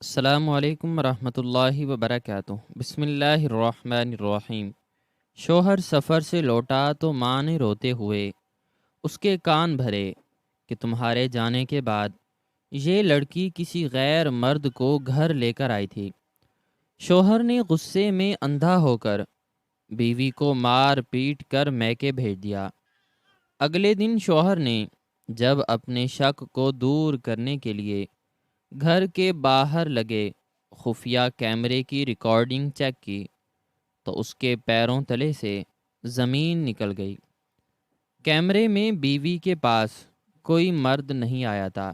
السلام علیکم ورحمۃ اللہ وبرکاتہ۔ بسم اللہ الرحمن الرحیم۔ شوہر سفر سے لوٹا تو ماں نے روتے ہوئے اس کے کان بھرے کہ تمہارے جانے کے بعد یہ لڑکی کسی غیر مرد کو گھر لے کر آئی تھی۔ شوہر نے غصے میں اندھا ہو کر بیوی کو مار پیٹ کر میکے بھیج دیا۔ اگلے دن شوہر نے جب اپنے شک کو دور کرنے کے لیے گھر کے باہر لگے خفیہ کیمرے کی ریکارڈنگ چیک کی تو اس کے پیروں تلے سے زمین نکل گئی۔ کیمرے میں بیوی کے پاس کوئی مرد نہیں آیا تھا،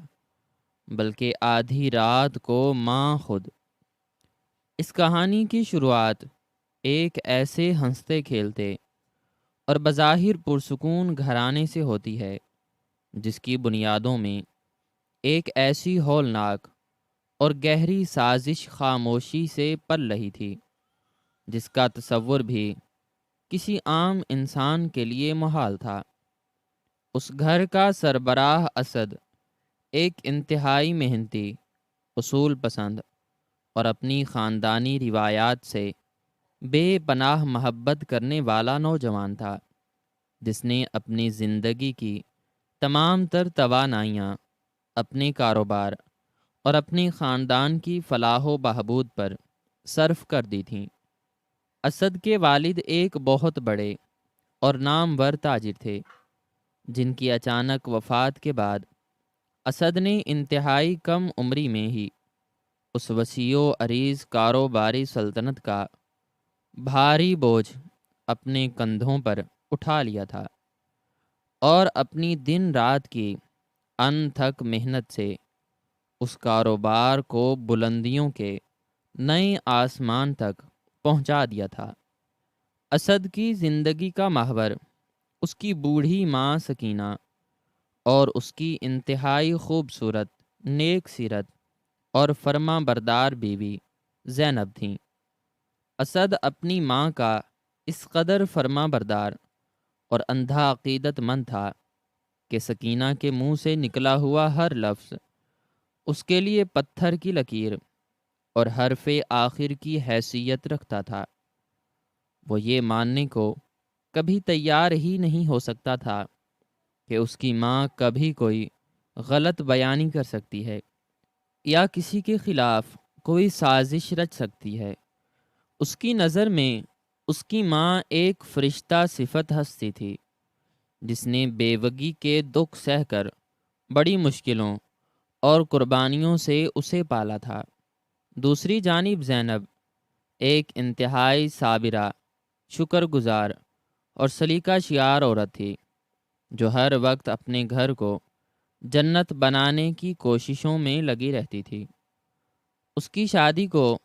بلکہ آدھی رات کو ماں خود۔ اس کہانی کی شروعات ایک ایسے ہنستے کھیلتے اور بظاہر پرسکون گھرانے سے ہوتی ہے جس کی بنیادوں میں ایک ایسی ہولناک اور گہری سازش خاموشی سے پل رہی تھی جس کا تصور بھی کسی عام انسان کے لیے محال تھا۔ اس گھر کا سربراہ اسد ایک انتہائی محنتی، اصول پسند اور اپنی خاندانی روایات سے بے پناہ محبت کرنے والا نوجوان تھا، جس نے اپنی زندگی کی تمام تر توانائیاں اپنے کاروبار اور اپنے خاندان کی فلاح و بہبود پر صرف کر دی تھیں۔ اسد کے والد ایک بہت بڑے اور نامور تاجر تھے، جن کی اچانک وفات کے بعد اسد نے انتہائی کم عمری میں ہی اس وسیع و عریض کاروباری سلطنت کا بھاری بوجھ اپنے کندھوں پر اٹھا لیا تھا، اور اپنی دن رات کی انتھک محنت سے اس کاروبار کو بلندیوں کے نئے آسمان تک پہنچا دیا تھا۔ اسد کی زندگی کا محور اس کی بوڑھی ماں سکینہ اور اس کی انتہائی خوبصورت، نیک سیرت اور فرما بردار بیوی زینب تھیں۔ اسد اپنی ماں کا اس قدر فرما بردار اور اندھا عقیدت مند تھا کہ سکینہ کے منہ سے نکلا ہوا ہر لفظ اس کے لیے پتھر کی لکیر اور حرف آخر کی حیثیت رکھتا تھا۔ وہ یہ ماننے کو کبھی تیار ہی نہیں ہو سکتا تھا کہ اس کی ماں کبھی کوئی غلط بیانی کر سکتی ہے یا کسی کے خلاف کوئی سازش رچ سکتی ہے۔ اس کی نظر میں اس کی ماں ایک فرشتہ صفت ہستی تھی، جس نے بیوگی کے دکھ سہ کر بڑی مشکلوں اور قربانیوں سے اسے پالا تھا۔ دوسری جانب زینب ایک انتہائی صابرہ، شکر گزار اور سلیقہ شیار عورت تھی، جو ہر وقت اپنے گھر کو جنت بنانے کی کوششوں میں لگی رہتی تھی۔ اس کی شادی کو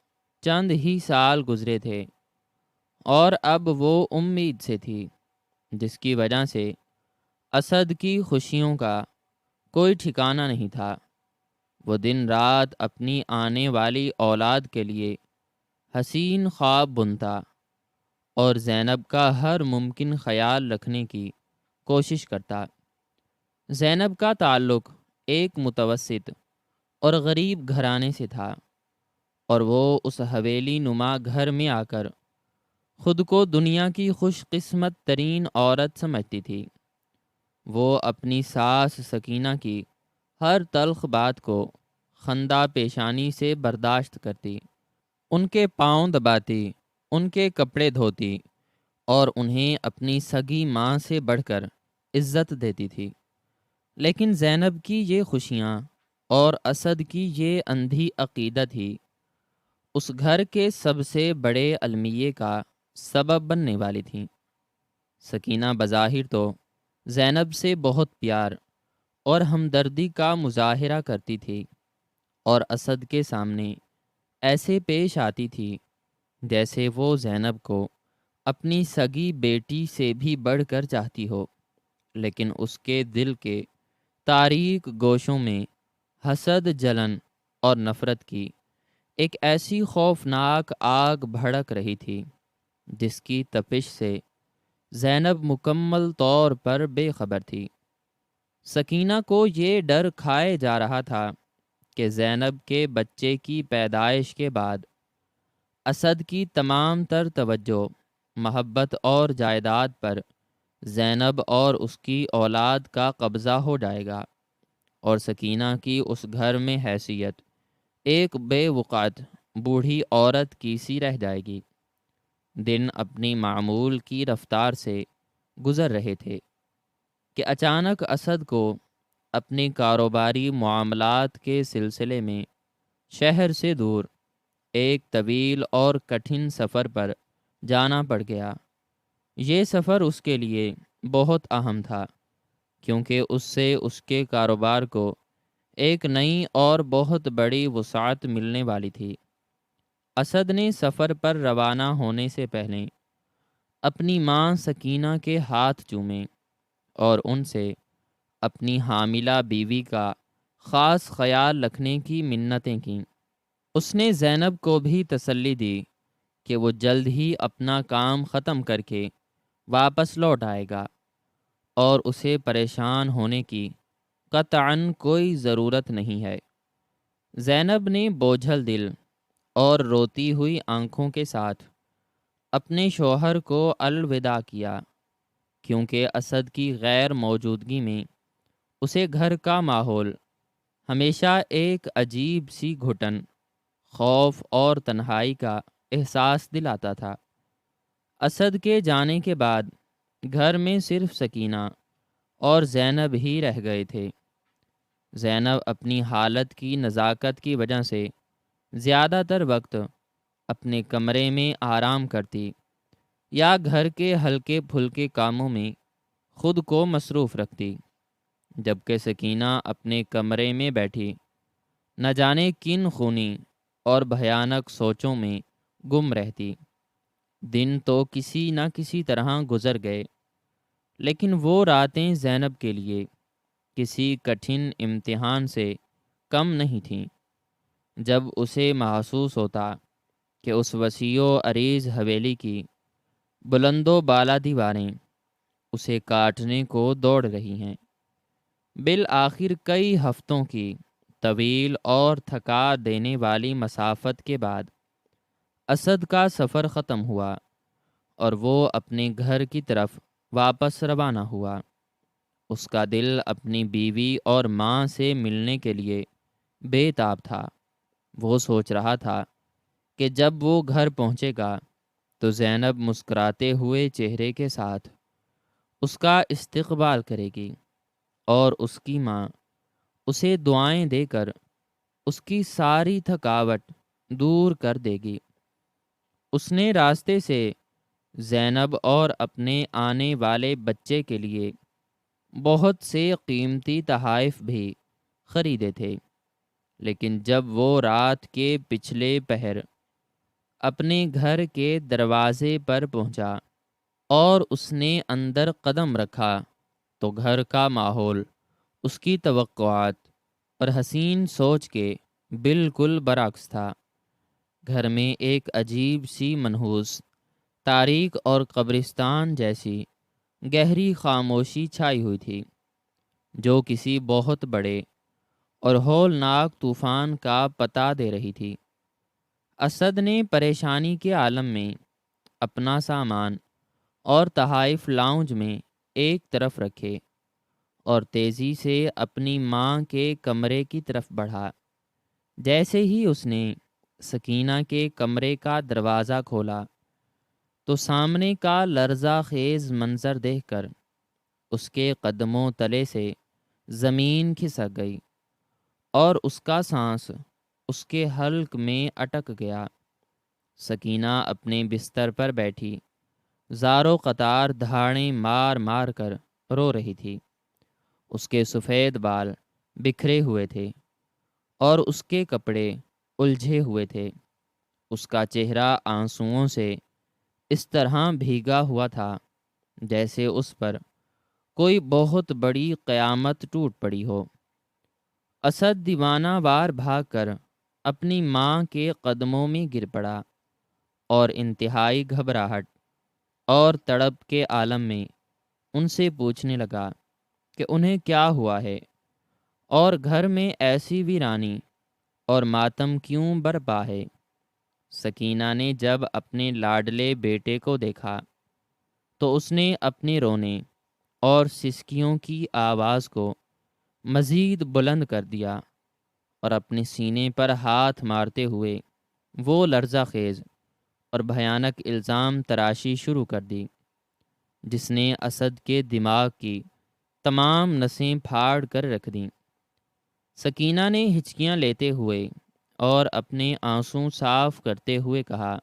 چند ہی سال گزرے تھے اور اب وہ امید سے تھی، جس کی وجہ سے اسد کی خوشیوں کا کوئی ٹھکانہ نہیں تھا۔ وہ دن رات اپنی آنے والی اولاد کے لیے حسین خواب بنتا اور زینب کا ہر ممکن خیال رکھنے کی کوشش کرتا۔ زینب کا تعلق ایک متوسط اور غریب گھرانے سے تھا، اور وہ اس حویلی نما گھر میں آ کر خود کو دنیا کی خوش قسمت ترین عورت سمجھتی تھی۔ وہ اپنی ساس سکینہ کی ہر تلخ بات کو خندہ پیشانی سے برداشت کرتی، ان کے پاؤں دباتی، ان کے کپڑے دھوتی اور انہیں اپنی سگی ماں سے بڑھ کر عزت دیتی تھی۔ لیکن زینب کی یہ خوشیاں اور اسد کی یہ اندھی عقیدت ہی اس گھر کے سب سے بڑے المیے کا سبب بننے والی تھیں۔ سکینہ بظاہر تو زینب سے بہت پیار اور ہمدردی کا مظاہرہ کرتی تھی، اور اسد کے سامنے ایسے پیش آتی تھی جیسے وہ زینب کو اپنی سگی بیٹی سے بھی بڑھ کر چاہتی ہو، لیکن اس کے دل کے تاریک گوشوں میں حسد، جلن اور نفرت کی ایک ایسی خوفناک آگ بھڑک رہی تھی جس کی تپش سے زینب مکمل طور پر بے خبر تھی۔ سکینہ کو یہ ڈر کھائے جا رہا تھا کہ زینب کے بچے کی پیدائش کے بعد اسد کی تمام تر توجہ، محبت اور جائیداد پر زینب اور اس کی اولاد کا قبضہ ہو جائے گا، اور سکینہ کی اس گھر میں حیثیت ایک بے وقعت بوڑھی عورت کی سی رہ جائے گی۔ دن اپنی معمول کی رفتار سے گزر رہے تھے کہ اچانک اسد کو اپنے کاروباری معاملات کے سلسلے میں شہر سے دور ایک طویل اور کٹھن سفر پر جانا پڑ گیا۔ یہ سفر اس کے لیے بہت اہم تھا، کیونکہ اس سے اس کے کاروبار کو ایک نئی اور بہت بڑی وسعت ملنے والی تھی۔ اسد نے سفر پر روانہ ہونے سے پہلے اپنی ماں سکینہ کے ہاتھ چومے اور ان سے اپنی حاملہ بیوی کا خاص خیال رکھنے کی منتیں کیں۔ اس نے زینب کو بھی تسلی دی کہ وہ جلد ہی اپنا کام ختم کر کے واپس لوٹ آئے گا، اور اسے پریشان ہونے کی قطعاً کوئی ضرورت نہیں ہے۔ زینب نے بوجھل دل اور روتی ہوئی آنکھوں کے ساتھ اپنے شوہر کو الوداع کیا، کیونکہ اسد کی غیر موجودگی میں اسے گھر کا ماحول ہمیشہ ایک عجیب سی گھٹن، خوف اور تنہائی کا احساس دلاتا تھا۔ اسد کے جانے کے بعد گھر میں صرف سکینہ اور زینب ہی رہ گئے تھے۔ زینب اپنی حالت کی نزاکت کی وجہ سے زیادہ تر وقت اپنے کمرے میں آرام کرتی یا گھر کے ہلکے پھلکے کاموں میں خود کو مصروف رکھتی، جبکہ سکینہ اپنے کمرے میں بیٹھی نہ جانے کن خونی اور بھیانک سوچوں میں گم رہتی۔ دن تو کسی نہ کسی طرح گزر گئے، لیکن وہ راتیں زینب کے لیے کسی کٹھن امتحان سے کم نہیں تھیں۔ جب اسے محسوس ہوتا کہ اس وسیع و عریض حویلی کی بلند و بالا دیواریں اسے کاٹنے کو دوڑ رہی ہیں۔ بالآخر کئی ہفتوں کی طویل اور تھکا دینے والی مسافت کے بعد اسد کا سفر ختم ہوا اور وہ اپنے گھر کی طرف واپس روانہ ہوا۔ اس کا دل اپنی بیوی اور ماں سے ملنے کے لیے بے تاب تھا۔ وہ سوچ رہا تھا کہ جب وہ گھر پہنچے گا تو زینب مسکراتے ہوئے چہرے کے ساتھ اس کا استقبال کرے گی، اور اس کی ماں اسے دعائیں دے کر اس کی ساری تھکاوٹ دور کر دے گی۔ اس نے راستے سے زینب اور اپنے آنے والے بچے کے لیے بہت سے قیمتی تحائف بھی خریدے تھے، لیکن جب وہ رات کے پچھلے پہر اپنے گھر کے دروازے پر پہنچا اور اس نے اندر قدم رکھا تو گھر کا ماحول اس کی توقعات اور حسین سوچ کے بالکل برعکس تھا۔ گھر میں ایک عجیب سی منحوس، تاریک اور قبرستان جیسی گہری خاموشی چھائی ہوئی تھی، جو کسی بہت بڑے اور ہولناک طوفان کا پتہ دے رہی تھی۔ اسد نے پریشانی کے عالم میں اپنا سامان اور تحائف لاؤنج میں ایک طرف رکھے اور تیزی سے اپنی ماں کے کمرے کی طرف بڑھا۔ جیسے ہی اس نے سکینہ کے کمرے کا دروازہ کھولا تو سامنے کا لرزہ خیز منظر دیکھ کر اس کے قدموں تلے سے زمین کھسک گئی اور اس کا سانس اس کے حلق میں اٹک گیا۔ سکینہ اپنے بستر پر بیٹھی زارو قطار دھاڑیں مار مار کر رو رہی تھی۔ اس کے سفید بال بکھرے ہوئے تھے اور اس کے کپڑے الجھے ہوئے تھے۔ اس کا چہرہ آنسوؤں سے اس طرح بھیگا ہوا تھا جیسے اس پر کوئی بہت بڑی قیامت ٹوٹ پڑی ہو۔ اسد دیوانہ وار بھاگ کر اپنی ماں کے قدموں میں گر پڑا اور انتہائی گھبراہٹ اور تڑپ کے عالم میں ان سے پوچھنے لگا کہ انہیں کیا ہوا ہے، اور گھر میں ایسی ویرانی اور ماتم کیوں برپا ہے؟ سکینہ نے جب اپنے لاڈلے بیٹے کو دیکھا تو اس نے اپنے رونے اور سسکیوں کی آواز کو مزید بلند کر دیا اور اپنے سینے پر ہاتھ مارتے ہوئے وہ لرزہ خیز اور بھیانک الزام تراشی شروع کر دی، جس نے اسد کے دماغ کی تمام نسیں پھاڑ کر رکھ دیں۔ سکینہ نے ہچکیاں لیتے ہوئے اور اپنے آنسوں صاف کرتے ہوئے کہا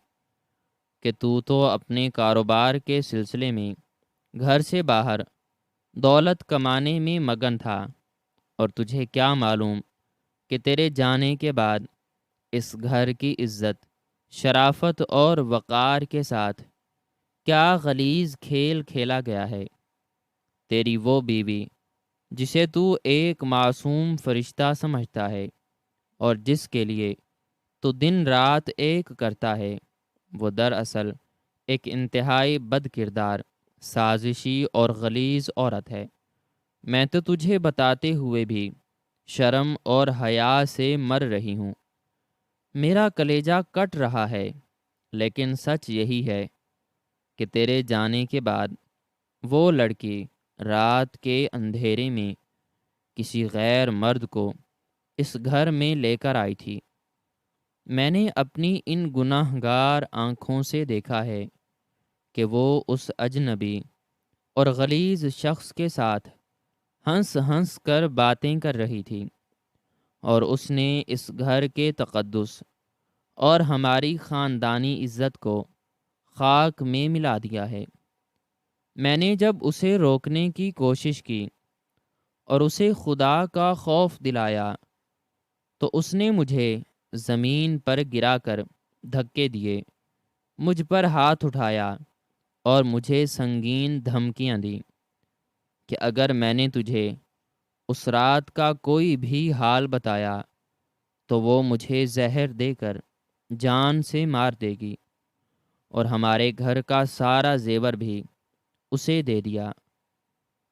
کہ تو اپنے کاروبار کے سلسلے میں گھر سے باہر دولت کمانے میں مگن تھا، اور تجھے کیا معلوم کہ تیرے جانے کے بعد اس گھر کی عزت، شرافت اور وقار کے ساتھ کیا غلیظ کھیل کھیلا گیا ہے۔ تیری وہ بیوی جسے تو ایک معصوم فرشتہ سمجھتا ہے اور جس کے لیے تو دن رات ایک کرتا ہے، وہ دراصل ایک انتہائی بد کردار، سازشی اور غلیظ عورت ہے۔ میں تو تجھے بتاتے ہوئے بھی شرم اور حیا سے مر رہی ہوں، میرا کلیجہ کٹ رہا ہے، لیکن سچ یہی ہے کہ تیرے جانے کے بعد وہ لڑکی رات کے اندھیرے میں کسی غیر مرد کو اس گھر میں لے کر آئی تھی۔ میں نے اپنی ان گناہ گار آنکھوں سے دیکھا ہے کہ وہ اس اجنبی اور غلیظ شخص کے ساتھ ہنس ہنس کر باتیں کر رہی تھی، اور اس نے اس گھر کے تقدس اور ہماری خاندانی عزت کو خاک میں ملا دیا ہے۔ میں نے جب اسے روکنے کی کوشش کی اور اسے خدا کا خوف دلایا تو اس نے مجھے زمین پر گرا کر دھکے دیے، مجھ پر ہاتھ اٹھایا اور مجھے سنگین دھمکیاں دیں کہ اگر میں نے تجھے اس رات کا کوئی بھی حال بتایا تو وہ مجھے زہر دے کر جان سے مار دے گی، اور ہمارے گھر کا سارا زیور بھی اسے دے دیا۔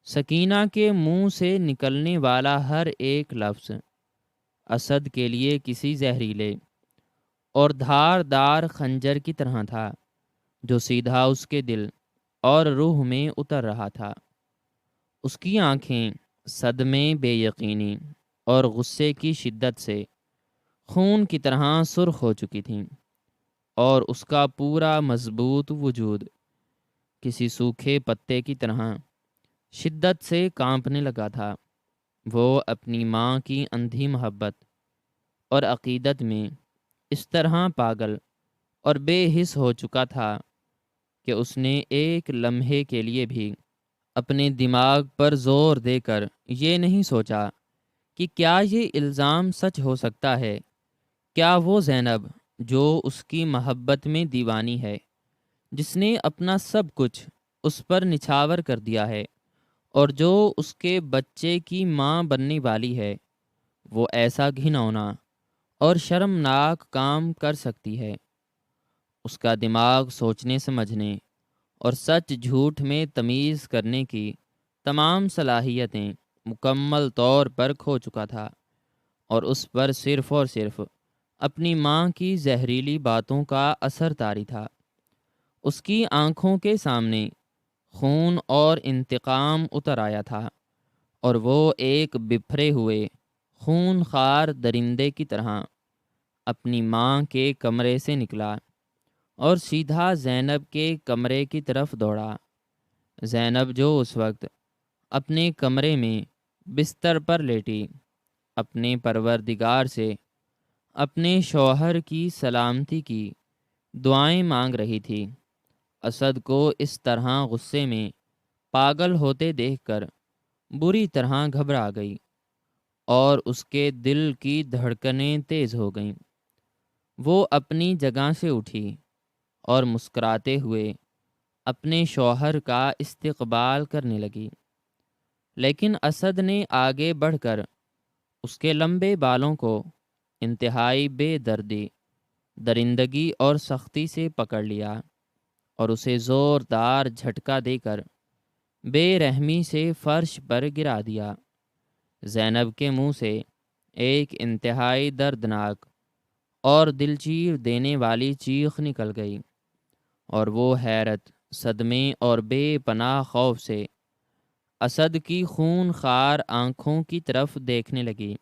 سکینہ کے منہ سے نکلنے والا ہر ایک لفظ اسد کے لیے کسی زہریلے اور دھار دار خنجر کی طرح تھا، جو سیدھا اس کے دل اور روح میں اتر رہا تھا۔ اس کی آنکھیں صدمے، بے یقینی اور غصے کی شدت سے خون کی طرح سرخ ہو چکی تھیں، اور اس کا پورا مضبوط وجود کسی سوکھے پتے کی طرح شدت سے کانپنے لگا تھا۔ وہ اپنی ماں کی اندھی محبت اور عقیدت میں اس طرح پاگل اور بے حس ہو چکا تھا کہ اس نے ایک لمحے کے لیے بھی اپنے دماغ پر زور دے کر یہ نہیں سوچا کہ کیا یہ الزام سچ ہو سکتا ہے، کیا وہ زینب جو اس کی محبت میں دیوانی ہے، جس نے اپنا سب کچھ اس پر نچھاور کر دیا ہے اور جو اس کے بچے کی ماں بننے والی ہے، وہ ایسا گھناؤنا اور شرمناک کام کر سکتی ہے؟ اس کا دماغ سوچنے سمجھنے اور سچ جھوٹ میں تمیز کرنے کی تمام صلاحیتیں مکمل طور پر کھو چکا تھا، اور اس پر صرف اور صرف اپنی ماں کی زہریلی باتوں کا اثر طاری تھا۔ اس کی آنکھوں کے سامنے خون اور انتقام اتر آیا تھا، اور وہ ایک بپھرے ہوئے خون خوار درندے کی طرح اپنی ماں کے کمرے سے نکلا اور سیدھا زینب کے کمرے کی طرف دوڑا۔ زینب جو اس وقت اپنے کمرے میں بستر پر لیٹی اپنے پروردگار سے اپنے شوہر کی سلامتی کی دعائیں مانگ رہی تھی، اسد کو اس طرح غصے میں پاگل ہوتے دیکھ کر بری طرح گھبرا گئی، اور اس کے دل کی دھڑکنیں تیز ہو گئیں۔ وہ اپنی جگہ سے اٹھی اور مسکراتے ہوئے اپنے شوہر کا استقبال کرنے لگی، لیکن اسد نے آگے بڑھ کر اس کے لمبے بالوں کو انتہائی بے دردی، درندگی اور سختی سے پکڑ لیا اور اسے زوردار جھٹکا دے کر بے رحمی سے فرش پر گرا دیا۔ زینب کے منہ سے ایک انتہائی دردناک اور دل چیر دینے والی چیخ نکل گئی، اور وہ حیرت، صدمے اور بے پناہ خوف سے اسد کی خون خار آنکھوں کی طرف دیکھنے لگی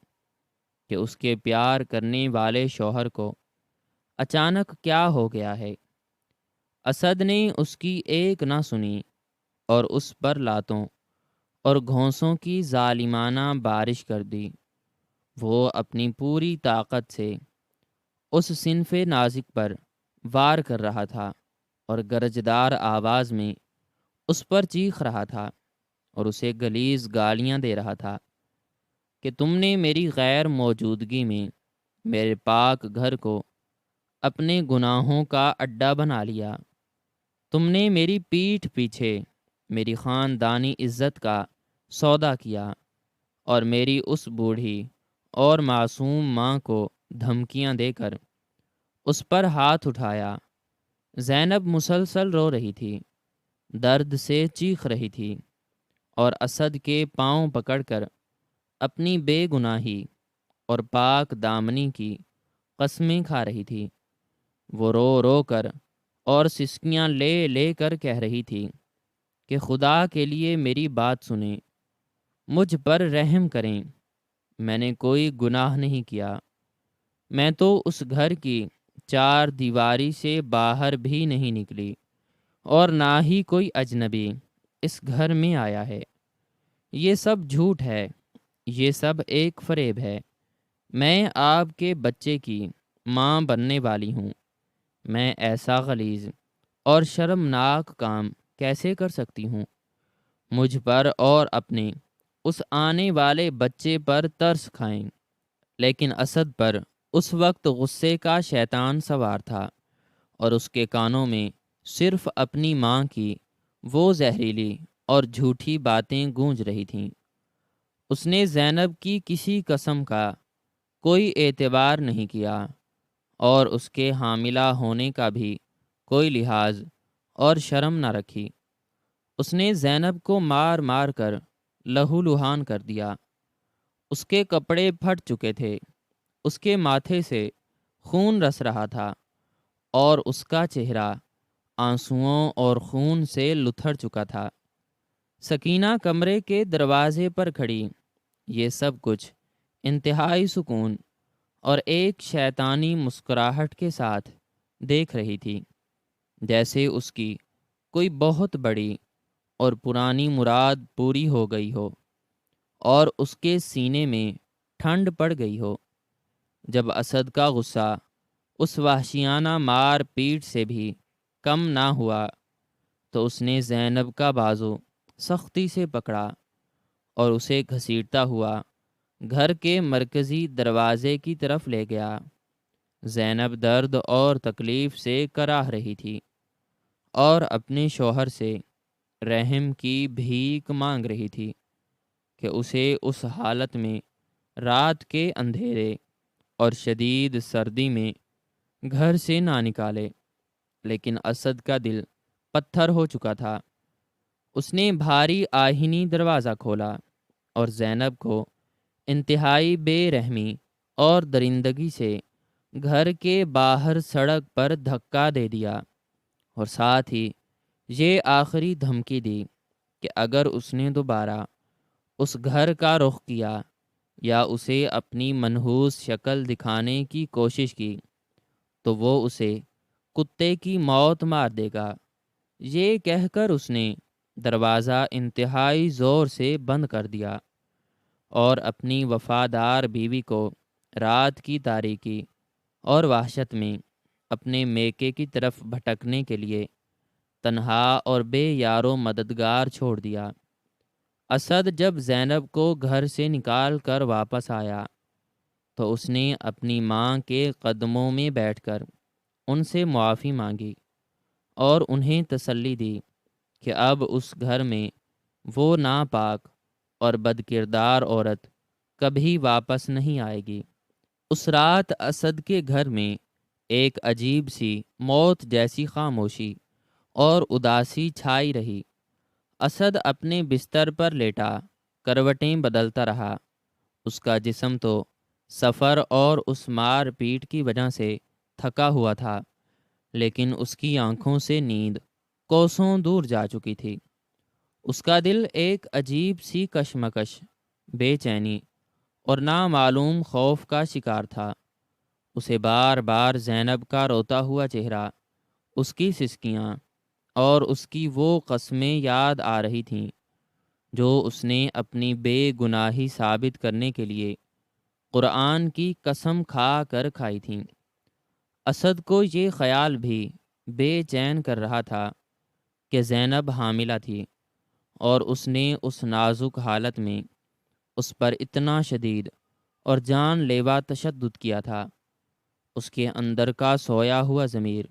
کہ اس کے پیار کرنے والے شوہر کو اچانک کیا ہو گیا ہے۔ اسد نے اس کی ایک نہ سنی اور اس پر لاتوں اور گھونسوں کی ظالمانہ بارش کر دی۔ وہ اپنی پوری طاقت سے اس صنف نازک پر وار کر رہا تھا اور گرجدار آواز میں اس پر چیخ رہا تھا اور اسے غلیظ گالیاں دے رہا تھا کہ تم نے میری غیر موجودگی میں میرے پاک گھر کو اپنے گناہوں کا اڈا بنا لیا۔ تم نے میری پیٹھ پیچھے میری خاندانی عزت کا سودا کیا اور میری اس بوڑھی اور معصوم ماں کو دھمکیاں دے کر اس پر ہاتھ اٹھایا۔ زینب مسلسل رو رہی تھی، درد سے چیخ رہی تھی اور اسد کے پاؤں پکڑ کر اپنی بے گناہی اور پاک دامنی کی قسمیں کھا رہی تھی۔ وہ رو رو کر اور سسکیاں لے لے کر کہہ رہی تھی کہ خدا کے لیے میری بات سنیں، مجھ پر رحم کریں، میں نے کوئی گناہ نہیں کیا، میں تو اس گھر کی چار دیواری سے باہر بھی نہیں نکلی اور نہ ہی کوئی اجنبی اس گھر میں آیا ہے۔ یہ سب جھوٹ ہے، یہ سب ایک فریب ہے۔ میں آپ کے بچے کی ماں بننے والی ہوں۔ میں ایسا غلیظ اور شرمناک کام کیسے کر سکتی ہوں؟ مجھ پر اور اپنے اس آنے والے بچے پر ترس کھائیں۔ لیکن اسد پر اس وقت غصے کا شیطان سوار تھا اور اس کے کانوں میں صرف اپنی ماں کی وہ زہریلی اور جھوٹی باتیں گونج رہی تھیں۔ اس نے زینب کی کسی قسم کا کوئی اعتبار نہیں کیا اور اس کے حاملہ ہونے کا بھی کوئی لحاظ اور شرم نہ رکھی۔ اس نے زینب کو مار مار کر لہو لہان کر دیا۔ اس کے کپڑے پھٹ چکے تھے، اس کے ماتھے سے خون رس رہا تھا اور اس کا چہرہ آنسوؤں اور خون سے لتھڑ چکا تھا۔ سکینہ کمرے کے دروازے پر کھڑی یہ سب کچھ انتہائی سکون اور ایک شیطانی مسکراہٹ کے ساتھ دیکھ رہی تھی، جیسے اس کی کوئی بہت بڑی اور پرانی مراد پوری ہو گئی ہو اور اس کے سینے میں ٹھنڈ پڑ گئی ہو۔ جب اسد کا غصہ اس وحشیانہ مار پیٹ سے بھی کم نہ ہوا تو اس نے زینب کا بازو سختی سے پکڑا اور اسے گھسیٹتا ہوا گھر کے مرکزی دروازے کی طرف لے گیا۔ زینب درد اور تکلیف سے کراہ رہی تھی اور اپنے شوہر سے رحم کی بھیک مانگ رہی تھی کہ اسے اس حالت میں رات کے اندھیرے اور شدید سردی میں گھر سے نہ نکالے۔ لیکن اسد کا دل پتھر ہو چکا تھا۔ اس نے بھاری آہنی دروازہ کھولا اور زینب کو انتہائی بے رحمی اور درندگی سے گھر کے باہر سڑک پر دھکا دے دیا اور ساتھ ہی یہ آخری دھمکی دی کہ اگر اس نے دوبارہ اس گھر کا رخ کیا یا اسے اپنی منحوس شکل دکھانے کی کوشش کی تو وہ اسے کتے کی موت مار دے گا۔ یہ کہہ کر اس نے دروازہ انتہائی زور سے بند کر دیا اور اپنی وفادار بیوی کو رات کی تاریکی اور وحشت میں اپنے میکے کی طرف بھٹکنے کے لیے تنہا اور بے یار و مددگار چھوڑ دیا۔ اسد جب زینب کو گھر سے نکال کر واپس آیا تو اس نے اپنی ماں کے قدموں میں بیٹھ کر ان سے معافی مانگی اور انہیں تسلی دی کہ اب اس گھر میں وہ ناپاک اور بد کردار عورت کبھی واپس نہیں آئے گی۔ اس رات اسد کے گھر میں ایک عجیب سی موت جیسی خاموشی اور اداسی چھائی رہی۔ اسد اپنے بستر پر لیٹا کروٹیں بدلتا رہا۔ اس کا جسم تو سفر اور اس مار پیٹ کی وجہ سے تھکا ہوا تھا، لیکن اس کی آنکھوں سے نیند کوسوں دور جا چکی تھی۔ اس کا دل ایک عجیب سی کشمکش، بے چینی اور نامعلوم خوف کا شکار تھا۔ اسے بار بار زینب کا روتا ہوا چہرہ، اس کی سسکیاں اور اس کی وہ قسمیں یاد آ رہی تھیں جو اس نے اپنی بے گناہی ثابت کرنے کے لیے قرآن کی قسم کھا کر کھائی تھیں۔ اسد کو یہ خیال بھی بے چین کر رہا تھا کہ زینب حاملہ تھی، اور اس نے اس نازک حالت میں اس پر اتنا شدید اور جان لیوا تشدد کیا تھا۔ اس کے اندر کا سویا ہوا ضمیر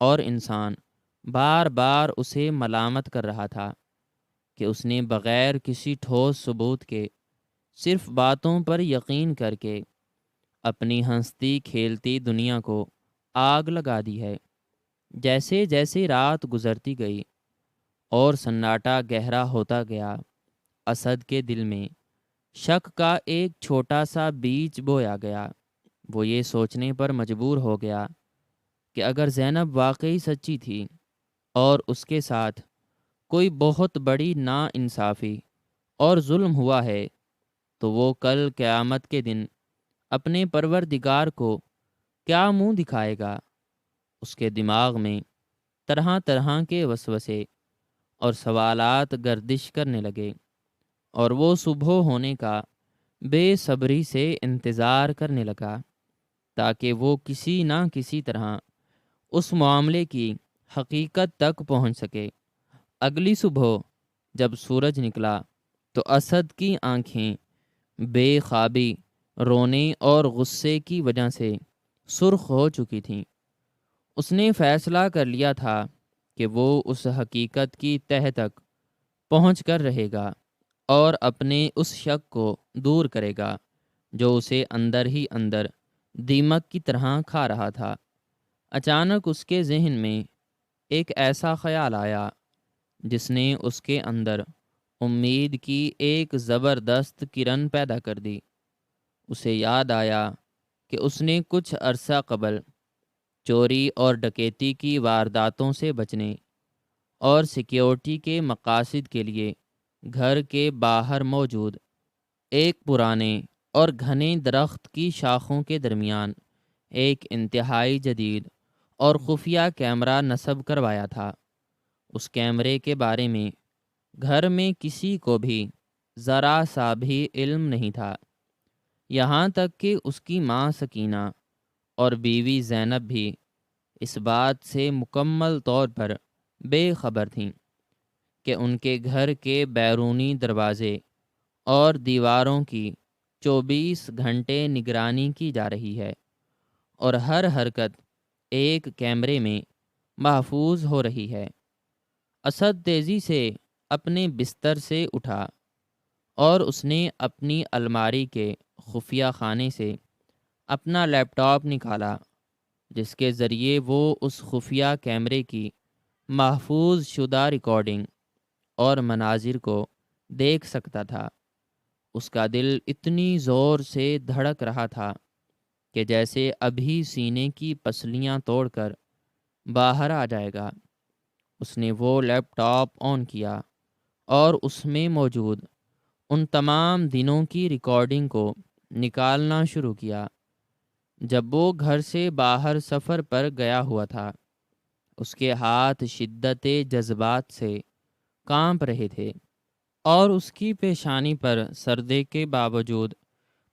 اور انسان بار بار اسے ملامت کر رہا تھا کہ اس نے بغیر کسی ٹھوس ثبوت کے صرف باتوں پر یقین کر کے اپنی ہنستی کھیلتی دنیا کو آگ لگا دی ہے۔ جیسے جیسے رات گزرتی گئی اور سناٹا گہرا ہوتا گیا، اسد کے دل میں شک کا ایک چھوٹا سا بیج بویا گیا۔ وہ یہ سوچنے پر مجبور ہو گیا کہ اگر زینب واقعی سچی تھی اور اس کے ساتھ کوئی بہت بڑی ناانصافی اور ظلم ہوا ہے، تو وہ کل قیامت کے دن اپنے پروردگار کو کیا منہ دکھائے گا۔ اس کے دماغ میں طرح طرح کے وسوسے اور سوالات گردش کرنے لگے، اور وہ صبح ہونے کا بے صبری سے انتظار کرنے لگا تاکہ وہ کسی نہ کسی طرح اس معاملے کی حقیقت تک پہنچ سکے۔ اگلی صبح جب سورج نکلا تو اسد کی آنکھیں بے خوابی، رونے اور غصے کی وجہ سے سرخ ہو چکی تھیں۔ اس نے فیصلہ کر لیا تھا کہ وہ اس حقیقت کی تہہ تک پہنچ کر رہے گا اور اپنے اس شک کو دور کرے گا جو اسے اندر ہی اندر دیمک کی طرح کھا رہا تھا۔ اچانک اس کے ذہن میں ایک ایسا خیال آیا جس نے اس کے اندر امید کی ایک زبردست کرن پیدا کر دی۔ اسے یاد آیا کہ اس نے کچھ عرصہ قبل چوری اور ڈکیتی کی وارداتوں سے بچنے اور سیکیورٹی کے مقاصد کے لیے گھر کے باہر موجود ایک پرانے اور گھنے درخت کی شاخوں کے درمیان ایک انتہائی جدید اور خفیہ کیمرہ نصب کروایا تھا۔ اس کیمرے کے بارے میں گھر میں کسی کو بھی ذرا سا بھی علم نہیں تھا، یہاں تک کہ اس کی ماں سکینہ اور بیوی زینب بھی اس بات سے مکمل طور پر بے خبر تھیں کہ ان کے گھر کے بیرونی دروازے اور دیواروں کی 24 گھنٹے نگرانی کی جا رہی ہے، اور ہر حرکت ایک کیمرے میں محفوظ ہو رہی ہے۔ اسد تیزی سے اپنے بستر سے اٹھا اور اس نے اپنی الماری کے خفیہ خانے سے اپنا لیپ ٹاپ نکالا، جس کے ذریعے وہ اس خفیہ کیمرے کی محفوظ شدہ ریکارڈنگ اور مناظر کو دیکھ سکتا تھا۔ اس کا دل اتنی زور سے دھڑک رہا تھا کہ جیسے ابھی سینے کی پسلیاں توڑ کر باہر آ جائے گا۔ اس نے وہ لیپ ٹاپ آن کیا اور اس میں موجود ان تمام دنوں کی ریکارڈنگ کو نکالنا شروع کیا جب وہ گھر سے باہر سفر پر گیا ہوا تھا۔ اس کے ہاتھ شدت جذبات سے کانپ رہے تھے، اور اس کی پیشانی پر سردے کے باوجود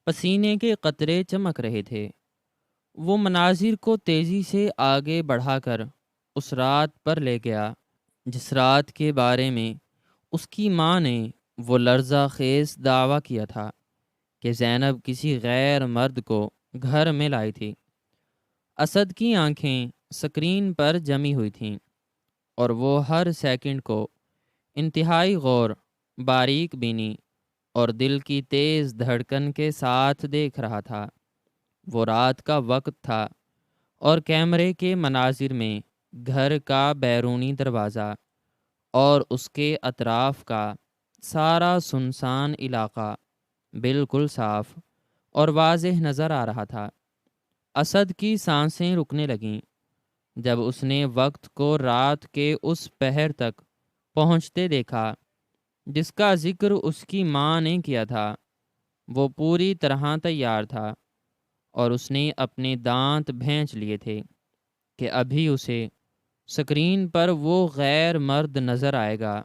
پسینے کے قطرے چمک رہے تھے۔ وہ مناظر کو تیزی سے آگے بڑھا کر اس رات پر لے گیا جس رات کے بارے میں اس کی ماں نے وہ لرزہ خیز دعویٰ کیا تھا کہ زینب کسی غیر مرد کو گھر میں لائی تھی۔ اسد کی آنکھیں سکرین پر جمی ہوئی تھیں، اور وہ ہر سیکنڈ کو انتہائی غور، باریک بینی اور دل کی تیز دھڑکن کے ساتھ دیکھ رہا تھا۔ وہ رات کا وقت تھا، اور کیمرے کے مناظر میں گھر کا بیرونی دروازہ اور اس کے اطراف کا سارا سنسان علاقہ بالکل صاف اور واضح نظر آ رہا تھا۔ اسد کی سانسیں رکنے لگیں جب اس نے وقت کو رات کے اس پہر تک پہنچتے دیکھا جس کا ذکر اس کی ماں نے کیا تھا۔ وہ پوری طرح تیار تھا اور اس نے اپنے دانت بھینچ لیے تھے کہ ابھی اسے سکرین پر وہ غیر مرد نظر آئے گا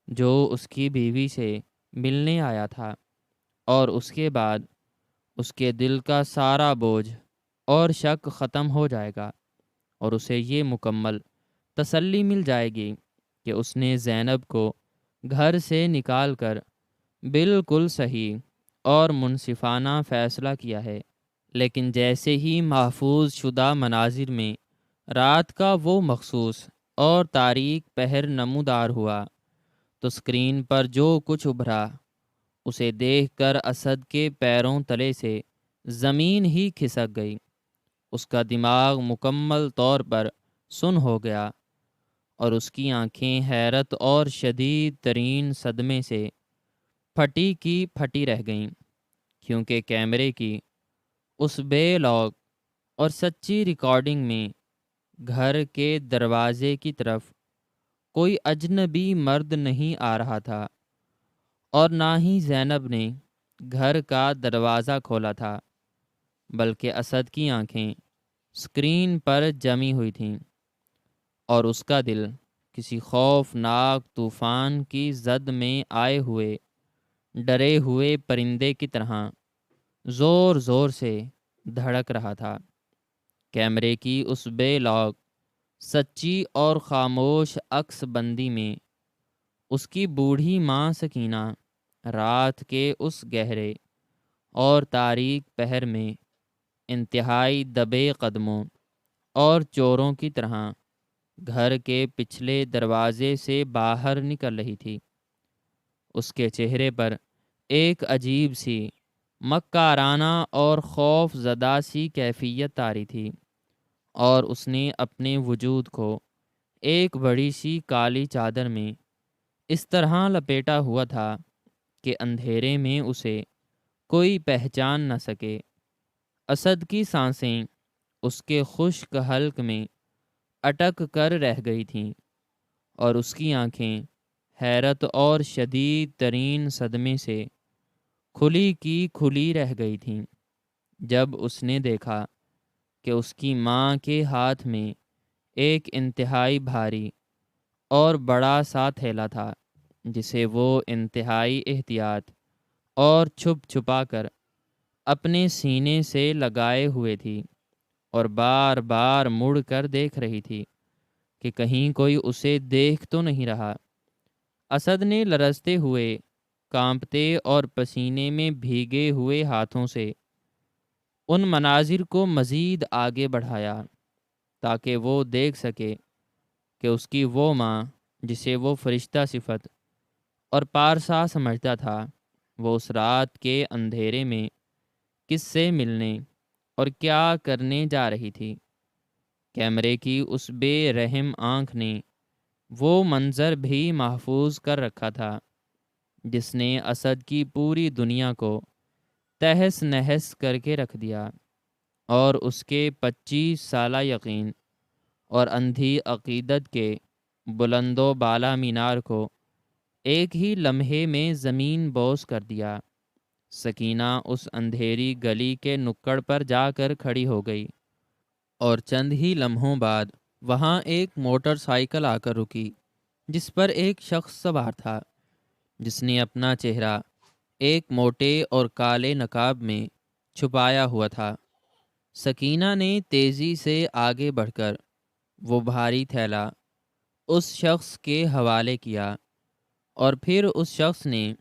جو اس کی بیوی سے ملنے آیا تھا، اور اس کے بعد اس کے دل کا سارا بوجھ اور شک ختم ہو جائے گا، اور اسے یہ مکمل تسلی مل جائے گی کہ اس نے زینب کو گھر سے نکال کر بالکل صحیح اور منصفانہ فیصلہ کیا ہے۔ لیکن جیسے ہی محفوظ شدہ مناظر میں رات کا وہ مخصوص اور تاریک پہر نمودار ہوا تو اسکرین پر جو کچھ ابھرا اسے دیکھ کر اسد کے پیروں تلے سے زمین ہی کھسک گئی۔ اس کا دماغ مکمل طور پر سن ہو گیا اور اس کی آنکھیں حیرت اور شدید ترین صدمے سے پھٹی کی پھٹی رہ گئیں، کیونکہ کیمرے کی اس بے لوگ اور سچی ریکارڈنگ میں گھر کے دروازے کی طرف کوئی اجنبی مرد نہیں آ رہا تھا، اور نہ ہی زینب نے گھر کا دروازہ کھولا تھا، بلکہ اسد کی آنکھیں اسکرین پر جمی ہوئی تھیں، اور اس کا دل کسی خوفناک طوفان کی زد میں آئے ہوئے ڈرے ہوئے پرندے کی طرح زور زور سے دھڑک رہا تھا۔ کیمرے کی اس بے لوگ سچی اور خاموش عکس بندی میں اس کی بوڑھی ماں سکینہ رات کے اس گہرے اور تاریک پہر میں انتہائی دبے قدموں اور چوروں کی طرح گھر کے پچھلے دروازے سے باہر نکل رہی تھی۔ اس کے چہرے پر ایک عجیب سی مکارانہ اور خوف زدہ سی کیفیت طاری تھی، اور اس نے اپنے وجود کو ایک بڑی سی کالی چادر میں اس طرح لپیٹا ہوا تھا کہ اندھیرے میں اسے کوئی پہچان نہ سکے۔ اسد کی سانسیں اس کے خشک حلق میں اٹک کر رہ گئی تھیں، اور اس کی آنکھیں حیرت اور شدید ترین صدمے سے کھلی کی کھلی رہ گئی تھیں جب اس نے دیکھا کہ اس کی ماں کے ہاتھ میں ایک انتہائی بھاری اور بڑا سا تھیلا تھا جسے وہ انتہائی احتیاط اور چھپ چھپا کر اپنے سینے سے لگائے ہوئے تھی، اور بار بار مڑ کر دیکھ رہی تھی کہ کہیں کوئی اسے دیکھ تو نہیں رہا۔ اسد نے لرزتے ہوئے، کانپتے اور پسینے میں بھیگے ہوئے ہاتھوں سے ان مناظر کو مزید آگے بڑھایا تاکہ وہ دیکھ سکے کہ اس کی وہ ماں جسے وہ فرشتہ صفت اور پارسا سمجھتا تھا، وہ اس رات کے اندھیرے میں کس سے ملنے اور کیا کرنے جا رہی تھی۔ کیمرے کی اس بے رحم آنکھ نے وہ منظر بھی محفوظ کر رکھا تھا جس نے اسد کی پوری دنیا کو تہس نہس کر کے رکھ دیا، اور اس کے 25 سالہ یقین اور اندھی عقیدت کے بلند و بالا مینار کو ایک ہی لمحے میں زمین بوس کر دیا۔ سکینہ اس اندھیری گلی کے نکڑ پر جا کر کھڑی ہو گئی، اور چند ہی لمحوں بعد وہاں ایک موٹر سائیکل آ کر رکی جس پر ایک شخص سوار تھا جس نے اپنا چہرہ ایک موٹے اور کالے نقاب میں چھپایا ہوا تھا۔ سکینہ نے تیزی سے آگے بڑھ کر وہ بھاری تھیلا اس شخص کے حوالے کیا، اور پھر اس شخص نے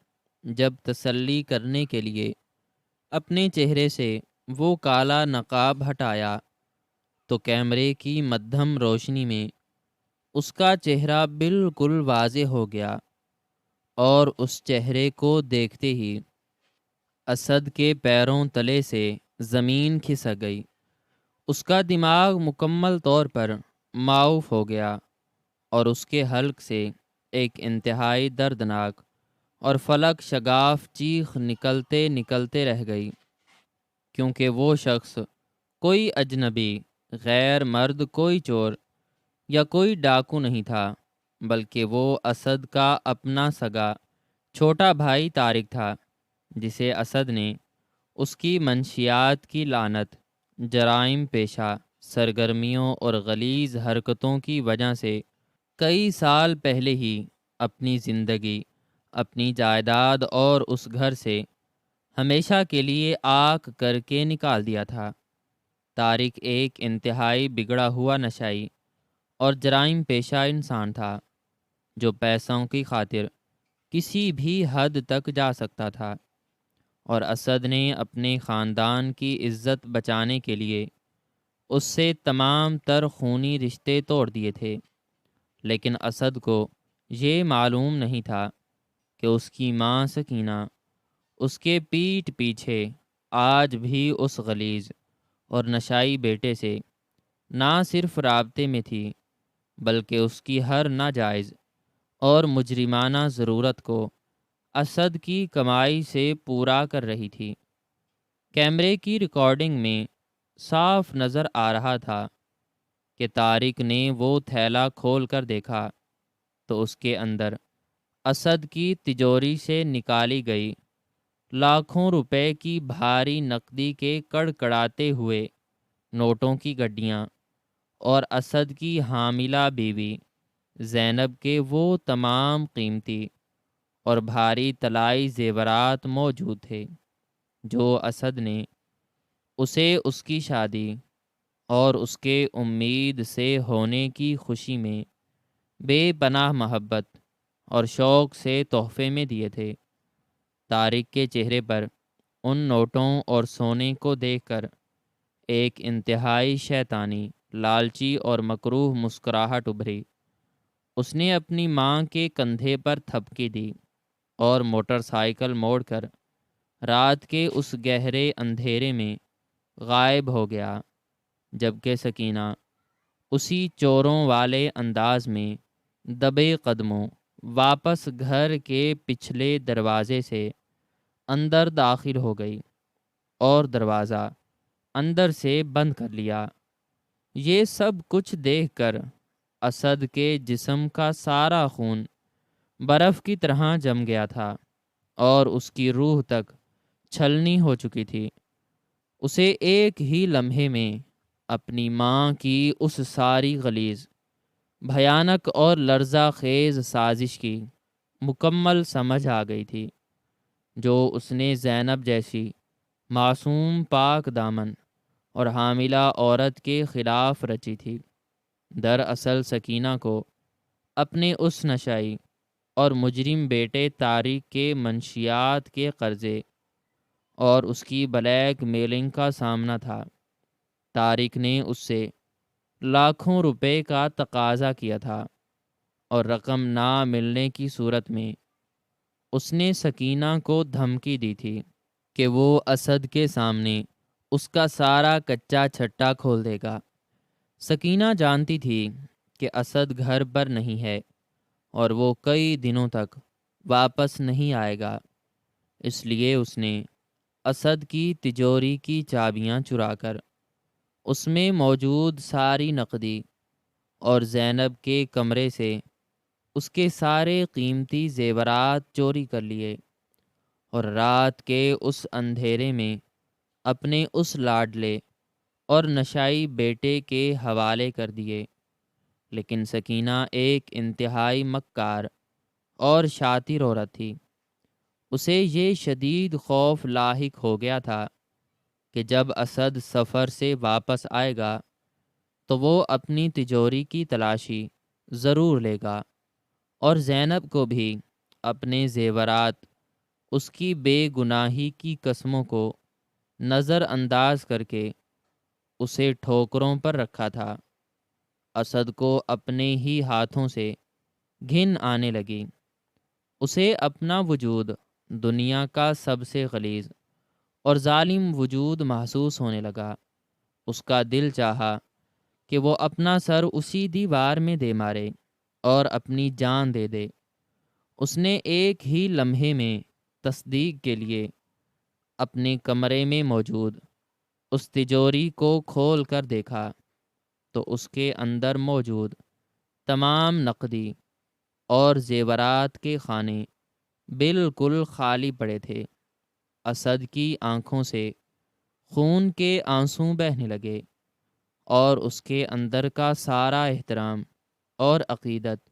جب تسلی کرنے کے لیے اپنے چہرے سے وہ کالا نقاب ہٹایا تو کیمرے کی مدھم روشنی میں اس کا چہرہ بالکل واضح ہو گیا، اور اس چہرے کو دیکھتے ہی اسد کے پیروں تلے سے زمین کھسک گئی۔ اس کا دماغ مکمل طور پر معاف ہو گیا، اور اس کے حلق سے ایک انتہائی دردناک اور فلک شگاف چیخ نکلتے نکلتے رہ گئی۔ کیونکہ وہ شخص کوئی اجنبی، غیر مرد، کوئی چور یا کوئی ڈاکو نہیں تھا، بلکہ وہ اسد کا اپنا سگا چھوٹا بھائی طارق تھا، جسے اسد نے اس کی منشیات کی لعنت، جرائم پیشہ سرگرمیوں اور غلیظ حرکتوں کی وجہ سے کئی سال پہلے ہی اپنی زندگی، اپنی جائیداد اور اس گھر سے ہمیشہ کے لیے آگ کر کے نکال دیا تھا۔ طارق ایک انتہائی بگڑا ہوا نشائی اور جرائم پیشہ انسان تھا، جو پیسوں کی خاطر کسی بھی حد تک جا سکتا تھا، اور اسد نے اپنے خاندان کی عزت بچانے کے لیے اس سے تمام تر خونی رشتے توڑ دیے تھے۔ لیکن اسد کو یہ معلوم نہیں تھا کہ اس کی ماں سکینہ اس کے پیٹھ پیچھے آج بھی اس غلیظ اور نشائی بیٹے سے نہ صرف رابطے میں تھی، بلکہ اس کی ہر ناجائز اور مجرمانہ ضرورت کو اسد کی کمائی سے پورا کر رہی تھی۔ کیمرے کی ریکارڈنگ میں صاف نظر آ رہا تھا کہ طارق نے وہ تھیلا کھول کر دیکھا تو اس کے اندر اسد کی تجوری سے نکالی گئی لاکھوں روپے کی بھاری نقدی کے کڑکڑاتے ہوئے نوٹوں کی گڈیاں اور اسد کی حاملہ بیوی زینب کے وہ تمام قیمتی اور بھاری طلائی زیورات موجود تھے جو اسد نے اسے اس کی شادی اور اس کے امید سے ہونے کی خوشی میں بے پناہ محبت اور شوق سے تحفے میں دیے تھے۔ طارق کے چہرے پر ان نوٹوں اور سونے کو دیکھ کر ایک انتہائی شیطانی، لالچی اور مکروہ مسکراہٹ ابھری۔ اس نے اپنی ماں کے کندھے پر تھپکی دی اور موٹر سائیکل موڑ کر رات کے اس گہرے اندھیرے میں غائب ہو گیا، جبکہ سکینہ اسی چوروں والے انداز میں دبے قدموں واپس گھر کے پچھلے دروازے سے اندر داخل ہو گئی اور دروازہ اندر سے بند کر لیا۔ یہ سب کچھ دیکھ کر اسد کے جسم کا سارا خون برف کی طرح جم گیا تھا اور اس کی روح تک چھلنی ہو چکی تھی۔ اسے ایک ہی لمحے میں اپنی ماں کی اس ساری غلیظ، بھیانک اور لرزہ خیز سازش کی مکمل سمجھ آ گئی تھی، جو اس نے زینب جیسی معصوم، پاک دامن اور حاملہ عورت کے خلاف رچی تھی۔ دراصل سکینہ کو اپنے اس نشائی اور مجرم بیٹے طارق کے منشیات کے قرضے اور اس کی بلیک میلنگ کا سامنا تھا۔ طارق نے اس سے لاکھوں روپے کا تقاضا کیا تھا، اور رقم نہ ملنے کی صورت میں اس نے سکینہ کو دھمکی دی تھی کہ وہ اسد کے سامنے اس کا سارا کچا چھٹا کھول دے گا۔ سکینہ جانتی تھی کہ اسد گھر پر نہیں ہے اور وہ کئی دنوں تک واپس نہیں آئے گا، اس لیے اس نے اسد کی تجوری کی چابیاں چرا کر اس میں موجود ساری نقدی اور زینب کے کمرے سے اس کے سارے قیمتی زیورات چوری کر لیے، اور رات کے اس اندھیرے میں اپنے اس لاڈلے اور نشائی بیٹے کے حوالے کر دیے۔ لیکن سکینہ ایک انتہائی مکار اور شاطر عورت تھی۔ اسے یہ شدید خوف لاحق ہو گیا تھا کہ جب اسد سفر سے واپس آئے گا تو وہ اپنی تجوری کی تلاشی ضرور لے گا، اور زینب کو بھی اپنے زیورات، اس کی بے گناہی کی قسموں کو نظر انداز کر کے اسے ٹھوکروں پر رکھا تھا۔ اسد کو اپنے ہی ہاتھوں سے گھن آنے لگی۔ اسے اپنا وجود دنیا کا سب سے غلیظ اور ظالم وجود محسوس ہونے لگا۔ اس کا دل چاہا کہ وہ اپنا سر اسی دیوار میں دے مارے اور اپنی جان دے دے۔ اس نے ایک ہی لمحے میں تصدیق کے لیے اپنے کمرے میں موجود اس تجوری کو کھول کر دیکھا تو اس کے اندر موجود تمام نقدی اور زیورات کے خانے بالکل خالی پڑے تھے۔ اسد کی آنکھوں سے خون کے آنسو بہنے لگے، اور اس کے اندر کا سارا احترام اور عقیدت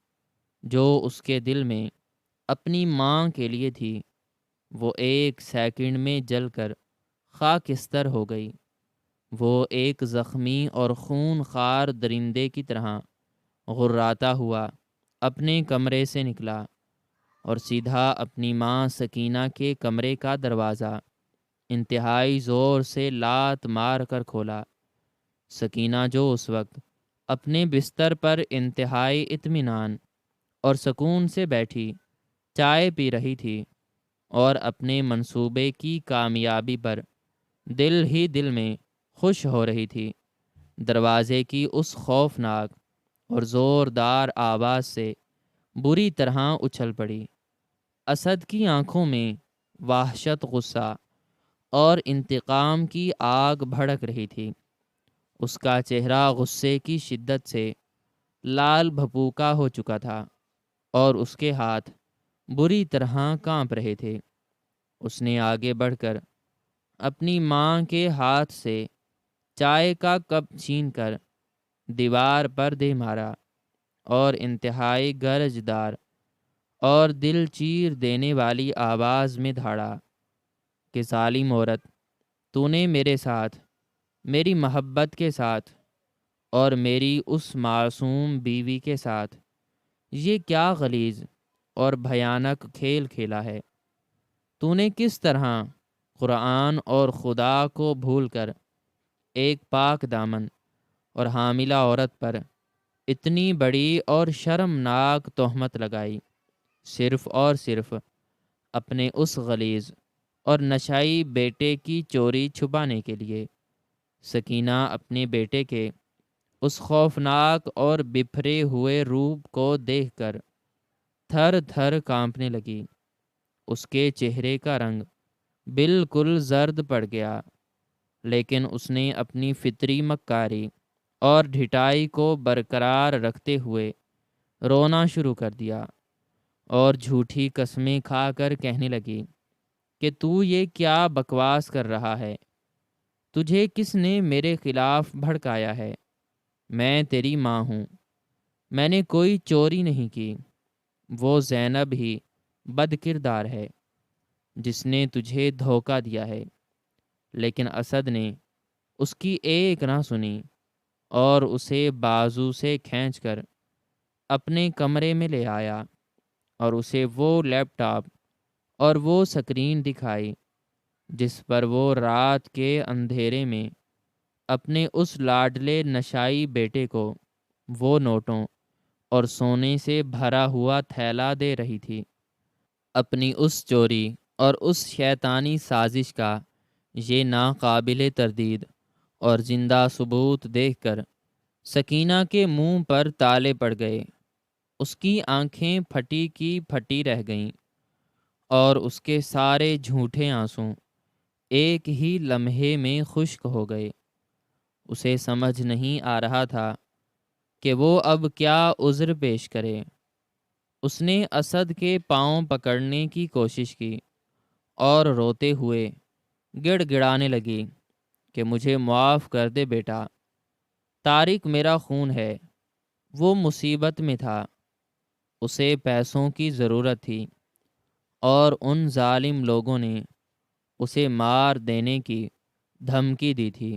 جو اس کے دل میں اپنی ماں کے لیے تھی، وہ ایک سیکنڈ میں جل کر خاکستر ہو گئی۔ وہ ایک زخمی اور خون خوار درندے کی طرح غراتا ہوا اپنے کمرے سے نکلا اور سیدھا اپنی ماں سکینہ کے کمرے کا دروازہ انتہائی زور سے لات مار کر کھولا۔ سکینہ جو اس وقت اپنے بستر پر انتہائی اطمینان اور سکون سے بیٹھی چائے پی رہی تھی اور اپنے منصوبے کی کامیابی پر دل ہی دل میں خوش ہو رہی تھی، دروازے کی اس خوفناک اور زوردار آواز سے بری طرح اچھل پڑی۔ اسد کی آنکھوں میں وحشت، غصہ اور انتقام کی آگ بھڑک رہی تھی۔ اس کا چہرہ غصے کی شدت سے لال بھپوکا ہو چکا تھا اور اس کے ہاتھ بری طرح کانپ رہے تھے۔ اس نے آگے بڑھ کر اپنی ماں کے ہاتھ سے چائے کا کپ چھین کر دیوار پر دے مارا اور انتہائی گرجدار اور دل چیر دینے والی آواز میں دھاڑا کہ ظالم عورت، تو نے میرے ساتھ، میری محبت کے ساتھ اور میری اس معصوم بیوی کے ساتھ یہ کیا غلیظ اور بھیانک کھیل کھیلا ہے؟ تو نے کس طرح قرآن اور خدا کو بھول کر ایک پاک دامن اور حاملہ عورت پر اتنی بڑی اور شرمناک تہمت لگائی، صرف اور صرف اپنے اس غلیظ اور نشائی بیٹے کی چوری چھپانے کے لیے؟ سکینہ اپنے بیٹے کے اس خوفناک اور بپھرے ہوئے روپ کو دیکھ کر تھر تھر کانپنے لگی۔ اس کے چہرے کا رنگ بالکل زرد پڑ گیا، لیکن اس نے اپنی فطری مکاری اور ڈھٹائی کو برقرار رکھتے ہوئے رونا شروع کر دیا اور جھوٹی قسمیں کھا کر کہنے لگی کہ تو یہ کیا بکواس کر رہا ہے؟ تجھے کس نے میرے خلاف بھڑکایا ہے؟ میں تیری ماں ہوں، میں نے کوئی چوری نہیں کی۔ وہ زینب ہی بد کردار ہے جس نے تجھے دھوکہ دیا ہے۔ لیکن اسد نے اس کی ایک نہ سنی اور اسے بازو سے کھینچ کر اپنے کمرے میں لے آیا اور اسے وہ لیپ ٹاپ اور وہ سکرین دکھائی جس پر وہ رات کے اندھیرے میں اپنے اس لاڈلے نشائی بیٹے کو وہ نوٹوں اور سونے سے بھرا ہوا تھیلا دے رہی تھی۔ اپنی اس چوری اور اس شیطانی سازش کا یہ ناقابل تردید اور زندہ ثبوت دیکھ کر سکینہ کے منہ پر تالے پڑ گئے۔ اس کی آنکھیں پھٹی کی پھٹی رہ گئیں اور اس کے سارے جھوٹے آنسو ایک ہی لمحے میں خشک ہو گئے۔ اسے سمجھ نہیں آ رہا تھا کہ وہ اب کیا عذر پیش کرے۔ اس نے اسد کے پاؤں پکڑنے کی کوشش کی اور روتے ہوئے گڑ گڑانے لگی کہ مجھے معاف کر دے بیٹا، طارق میرا خون ہے، وہ مصیبت میں تھا، اسے پیسوں کی ضرورت تھی اور ان ظالم لوگوں نے اسے مار دینے کی دھمکی دی تھی،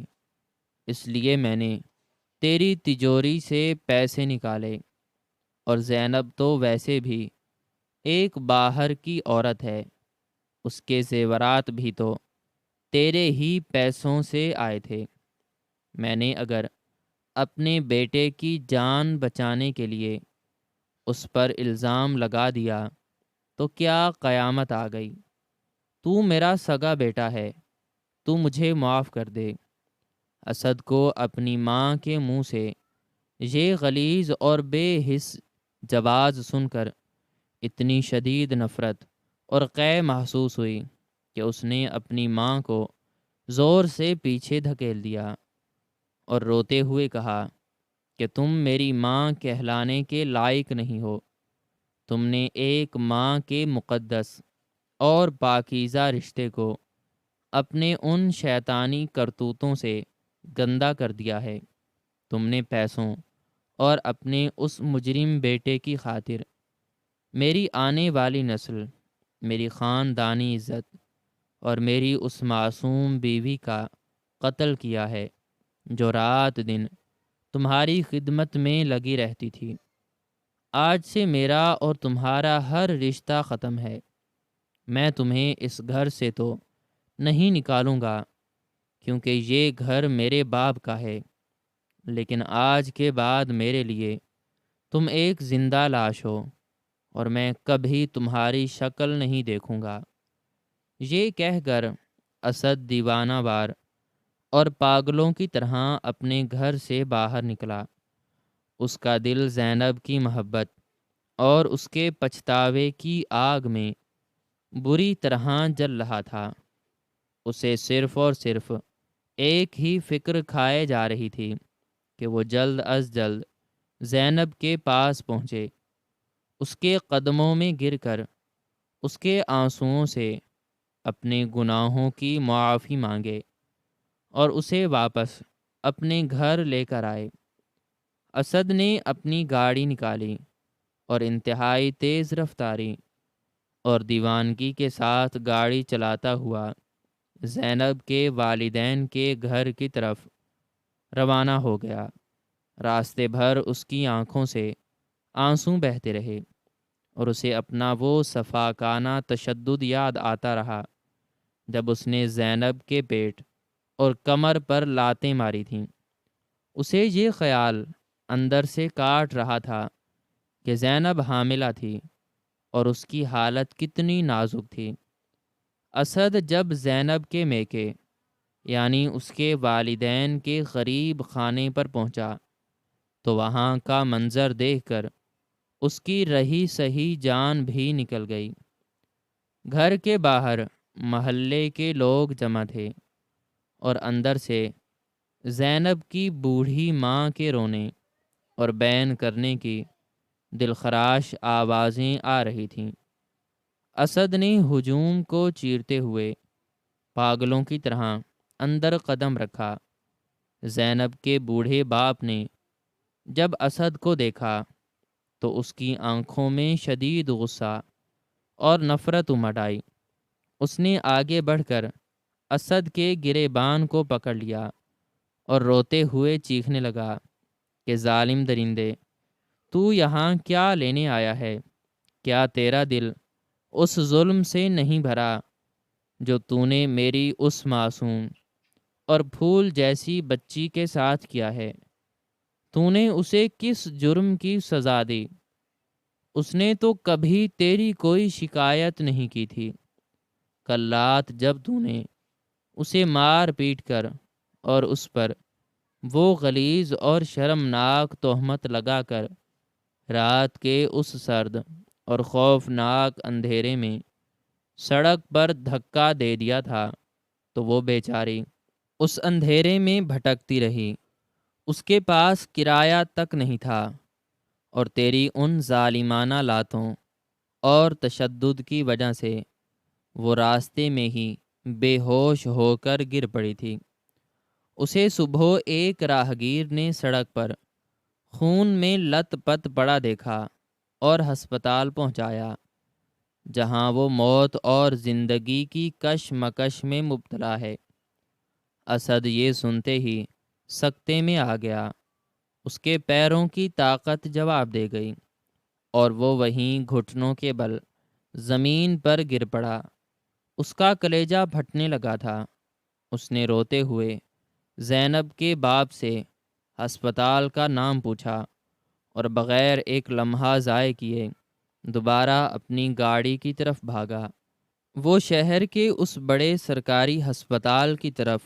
اس لیے میں نے تیری تجوری سے پیسے نکالے، اور زینب تو ویسے بھی ایک باہر کی عورت ہے، اس کے زیورات بھی تو تیرے ہی پیسوں سے آئے تھے۔ میں نے اگر اپنے بیٹے کی جان بچانے کے لیے اس پر الزام لگا دیا تو کیا قیامت آ گئی؟ تو میرا سگا بیٹا ہے، تو مجھے معاف کر دے۔ اسد کو اپنی ماں کے منہ سے یہ غلیظ اور بے حس جواز سن کر اتنی شدید نفرت اور قے محسوس ہوئی کہ اس نے اپنی ماں کو زور سے پیچھے دھکیل دیا اور روتے ہوئے کہا کہ تم میری ماں کہلانے کے لائق نہیں ہو۔ تم نے ایک ماں کے مقدس اور پاکیزہ رشتے کو اپنے ان شیطانی کرتوتوں سے گندا کر دیا ہے۔ تم نے پیسوں اور اپنے اس مجرم بیٹے کی خاطر میری آنے والی نسل، میری خاندانی عزت اور میری اس معصوم بیوی کا قتل کیا ہے جو رات دن تمہاری خدمت میں لگی رہتی تھی۔ آج سے میرا اور تمہارا ہر رشتہ ختم ہے۔ میں تمہیں اس گھر سے تو نہیں نکالوں گا کیونکہ یہ گھر میرے باپ کا ہے، لیکن آج کے بعد میرے لیے تم ایک زندہ لاش ہو اور میں کبھی تمہاری شکل نہیں دیکھوں گا۔ یہ کہہ کر اسد دیوانہ وار اور پاگلوں کی طرح اپنے گھر سے باہر نکلا۔ اس کا دل زینب کی محبت اور اس کے پچھتاوے کی آگ میں بری طرح جل رہا تھا۔ اسے صرف اور صرف ایک ہی فکر کھائے جا رہی تھی کہ وہ جلد از جلد زینب کے پاس پہنچے، اس کے قدموں میں گر کر اس کے آنسوؤں سے اپنے گناہوں کی معافی مانگے اور اسے واپس اپنے گھر لے کر آئے۔ اسد نے اپنی گاڑی نکالی اور انتہائی تیز رفتاری اور دیوانگی کے ساتھ گاڑی چلاتا ہوا زینب کے والدین کے گھر کی طرف روانہ ہو گیا۔ راستے بھر اس کی آنکھوں سے آنسو بہتے رہے اور اسے اپنا وہ صفاکانہ تشدد یاد آتا رہا جب اس نے زینب کے پیٹ اور کمر پر لاتیں ماری تھیں۔ اسے یہ خیال اندر سے کاٹ رہا تھا کہ زینب حاملہ تھی اور اس کی حالت کتنی نازک تھی۔ اسد جب زینب کے میکے یعنی اس کے والدین کے غریب خانے پر پہنچا تو وہاں کا منظر دیکھ کر اس کی رہی سہی جان بھی نکل گئی۔ گھر کے باہر محلے کے لوگ جمع تھے اور اندر سے زینب کی بوڑھی ماں کے رونے اور بین کرنے کی دلخراش آوازیں آ رہی تھیں۔ اسد نے ہجوم کو چیرتے ہوئے پاگلوں کی طرح اندر قدم رکھا۔ زینب کے بوڑھے باپ نے جب اسد کو دیکھا تو اس کی آنکھوں میں شدید غصہ اور نفرت امڈ آئی۔ اس نے آگے بڑھ کر اسد کے گریبان کو پکڑ لیا اور روتے ہوئے چیخنے لگا کہ ظالم درندے، تو یہاں کیا لینے آیا ہے؟ کیا تیرا دل اس ظلم سے نہیں بھرا جو تو نے میری اس معصوم اور پھول جیسی بچی کے ساتھ کیا ہے؟ تو نے اسے کس جرم کی سزا دی؟ اس نے تو کبھی تیری کوئی شکایت نہیں کی تھی۔ کل رات جب تو نے اسے مار پیٹ کر اور اس پر وہ غلیظ اور شرمناک تہمت لگا کر رات کے اس سرد اور خوفناک اندھیرے میں سڑک پر دھکا دے دیا تھا تو وہ بیچاری اس اندھیرے میں بھٹکتی رہی۔ اس کے پاس کرایہ تک نہیں تھا اور تیری ان ظالمانہ لاتوں اور تشدد کی وجہ سے وہ راستے میں ہی بے ہوش ہو کر گر پڑی تھی۔ اسے صبح ایک راہگیر نے سڑک پر خون میں لت پت پڑا دیکھا اور ہسپتال پہنچایا، جہاں وہ موت اور زندگی کی کشمکش میں مبتلا ہے۔ اسد یہ سنتے ہی سکتے میں آ گیا۔ اس کے پیروں کی طاقت جواب دے گئی اور وہ وہیں گھٹنوں کے بل زمین پر گر پڑا۔ اس کا کلیجہ پھٹنے لگا تھا۔ اس نے روتے ہوئے زینب کے باپ سے ہسپتال کا نام پوچھا اور بغیر ایک لمحہ ضائع کیے دوبارہ اپنی گاڑی کی طرف بھاگا۔ وہ شہر کے اس بڑے سرکاری ہسپتال کی طرف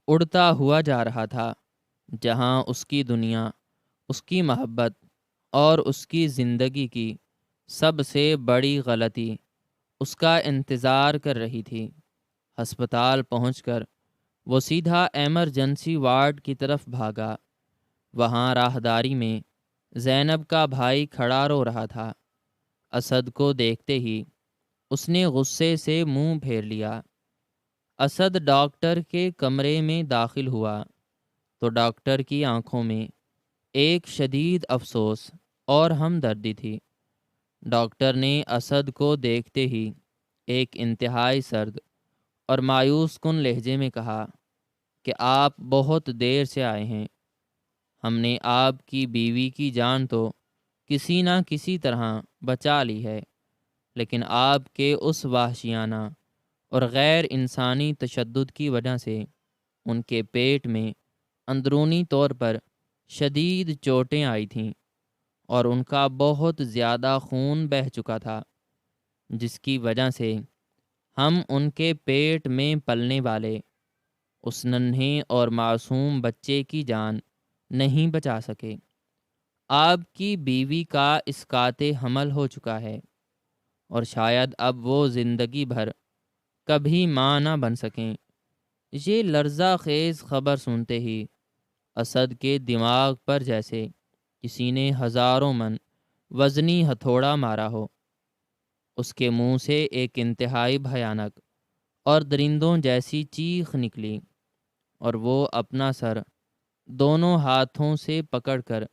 اڑتا ہوا جا رہا تھا جہاں اس کی دنیا، اس کی محبت اور اس کی زندگی کی سب سے بڑی غلطی اس کا انتظار کر رہی تھی۔ ہسپتال پہنچ کر وہ سیدھا ایمرجنسی وارڈ کی طرف بھاگا۔ وہاں راہداری میں زینب کا بھائی کھڑا رو رہا تھا۔ اسد کو دیکھتے ہی اس نے غصے سے منہ پھیر لیا۔ اسد ڈاکٹر کے کمرے میں داخل ہوا تو ڈاکٹر کی آنکھوں میں ایک شدید افسوس اور ہمدردی تھی۔ ڈاکٹر نے اسد کو دیکھتے ہی ایک انتہائی سرد اور مایوس کن لہجے میں کہا کہ آپ بہت دیر سے آئے ہیں۔ ہم نے آپ کی بیوی کی جان تو کسی نہ کسی طرح بچا لی ہے، لیکن آپ کے اس وحشیانہ اور غیر انسانی تشدد کی وجہ سے ان کے پیٹ میں اندرونی طور پر شدید چوٹیں آئی تھیں اور ان کا بہت زیادہ خون بہہ چکا تھا، جس کی وجہ سے ہم ان کے پیٹ میں پلنے والے اس ننھے اور معصوم بچے کی جان نہیں بچا سکے۔ آپ کی بیوی کا اسقاط حمل ہو چکا ہے اور شاید اب وہ زندگی بھر کبھی ماں نہ بن سکیں۔ یہ لرزہ خیز خبر سنتے ہی اسد کے دماغ پر جیسے کسی نے ہزاروں من وزنی ہتھوڑا مارا ہو۔ اس کے منہ سے ایک انتہائی بھیانک اور درندوں جیسی چیخ نکلی اور وہ اپنا سر دونوں ہاتھوں سے پکڑ کر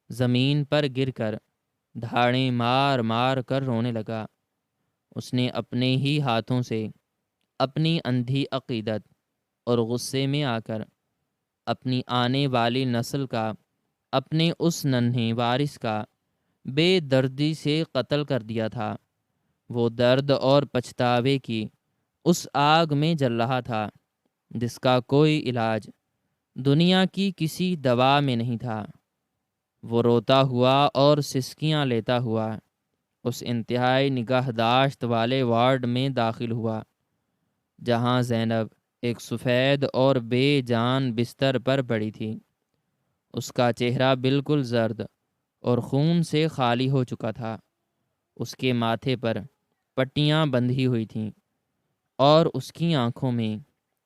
زمین پر گر کر دھاڑیں مار مار کر رونے لگا۔ اس نے اپنے ہی ہاتھوں سے اپنی اندھی عقیدت اور غصے میں آ کر اپنی آنے والی نسل کا، اپنے اس ننھے وارث کا بے دردی سے قتل کر دیا تھا۔ وہ درد اور پچھتاوے کی اس آگ میں جل رہا تھا جس کا کوئی علاج دنیا کی کسی دوا میں نہیں تھا۔ وہ روتا ہوا اور سسکیاں لیتا ہوا اس انتہائی نگہداشت والے وارڈ میں داخل ہوا جہاں زینب ایک سفید اور بے جان بستر پر پڑی تھی۔ اس کا چہرہ بالکل زرد اور خون سے خالی ہو چکا تھا۔ اس کے ماتھے پر پٹیاں بندھی ہوئی تھیں اور اس کی آنکھوں میں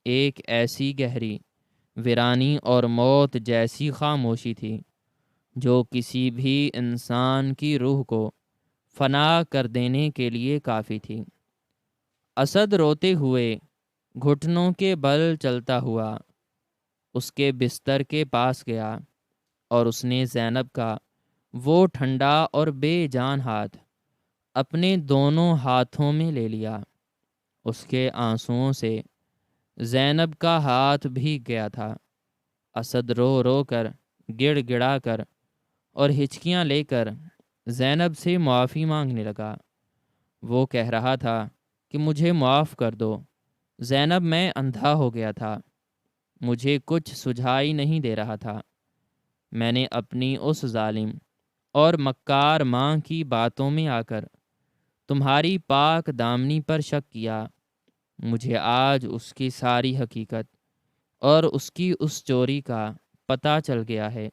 ایک ایسی گہری ویرانی اور موت جیسی خاموشی تھی جو کسی بھی انسان کی روح کو فنا کر دینے کے لیے کافی تھی۔ اسد روتے ہوئے گھٹنوں کے بل چلتا ہوا اس کے بستر کے پاس گیا اور اس نے زینب کا وہ ٹھنڈا اور بے جان ہاتھ اپنے دونوں ہاتھوں میں لے لیا۔ اس کے آنسوؤں سے زینب کا ہاتھ بھیگ گیا تھا۔ اسد رو رو کر، گڑ گڑا کر اور ہچکیاں لے کر زینب سے معافی مانگنے لگا۔ وہ کہہ رہا تھا کہ مجھے معاف کر دو زینب، میں اندھا ہو گیا تھا، مجھے کچھ سجھائی نہیں دے رہا تھا۔ میں نے اپنی اس ظالم اور مکار ماں کی باتوں میں آ کر تمہاری پاک دامنی پر شک کیا۔ مجھے آج اس کی ساری حقیقت اور اس کی اس چوری کا پتہ چل گیا ہے۔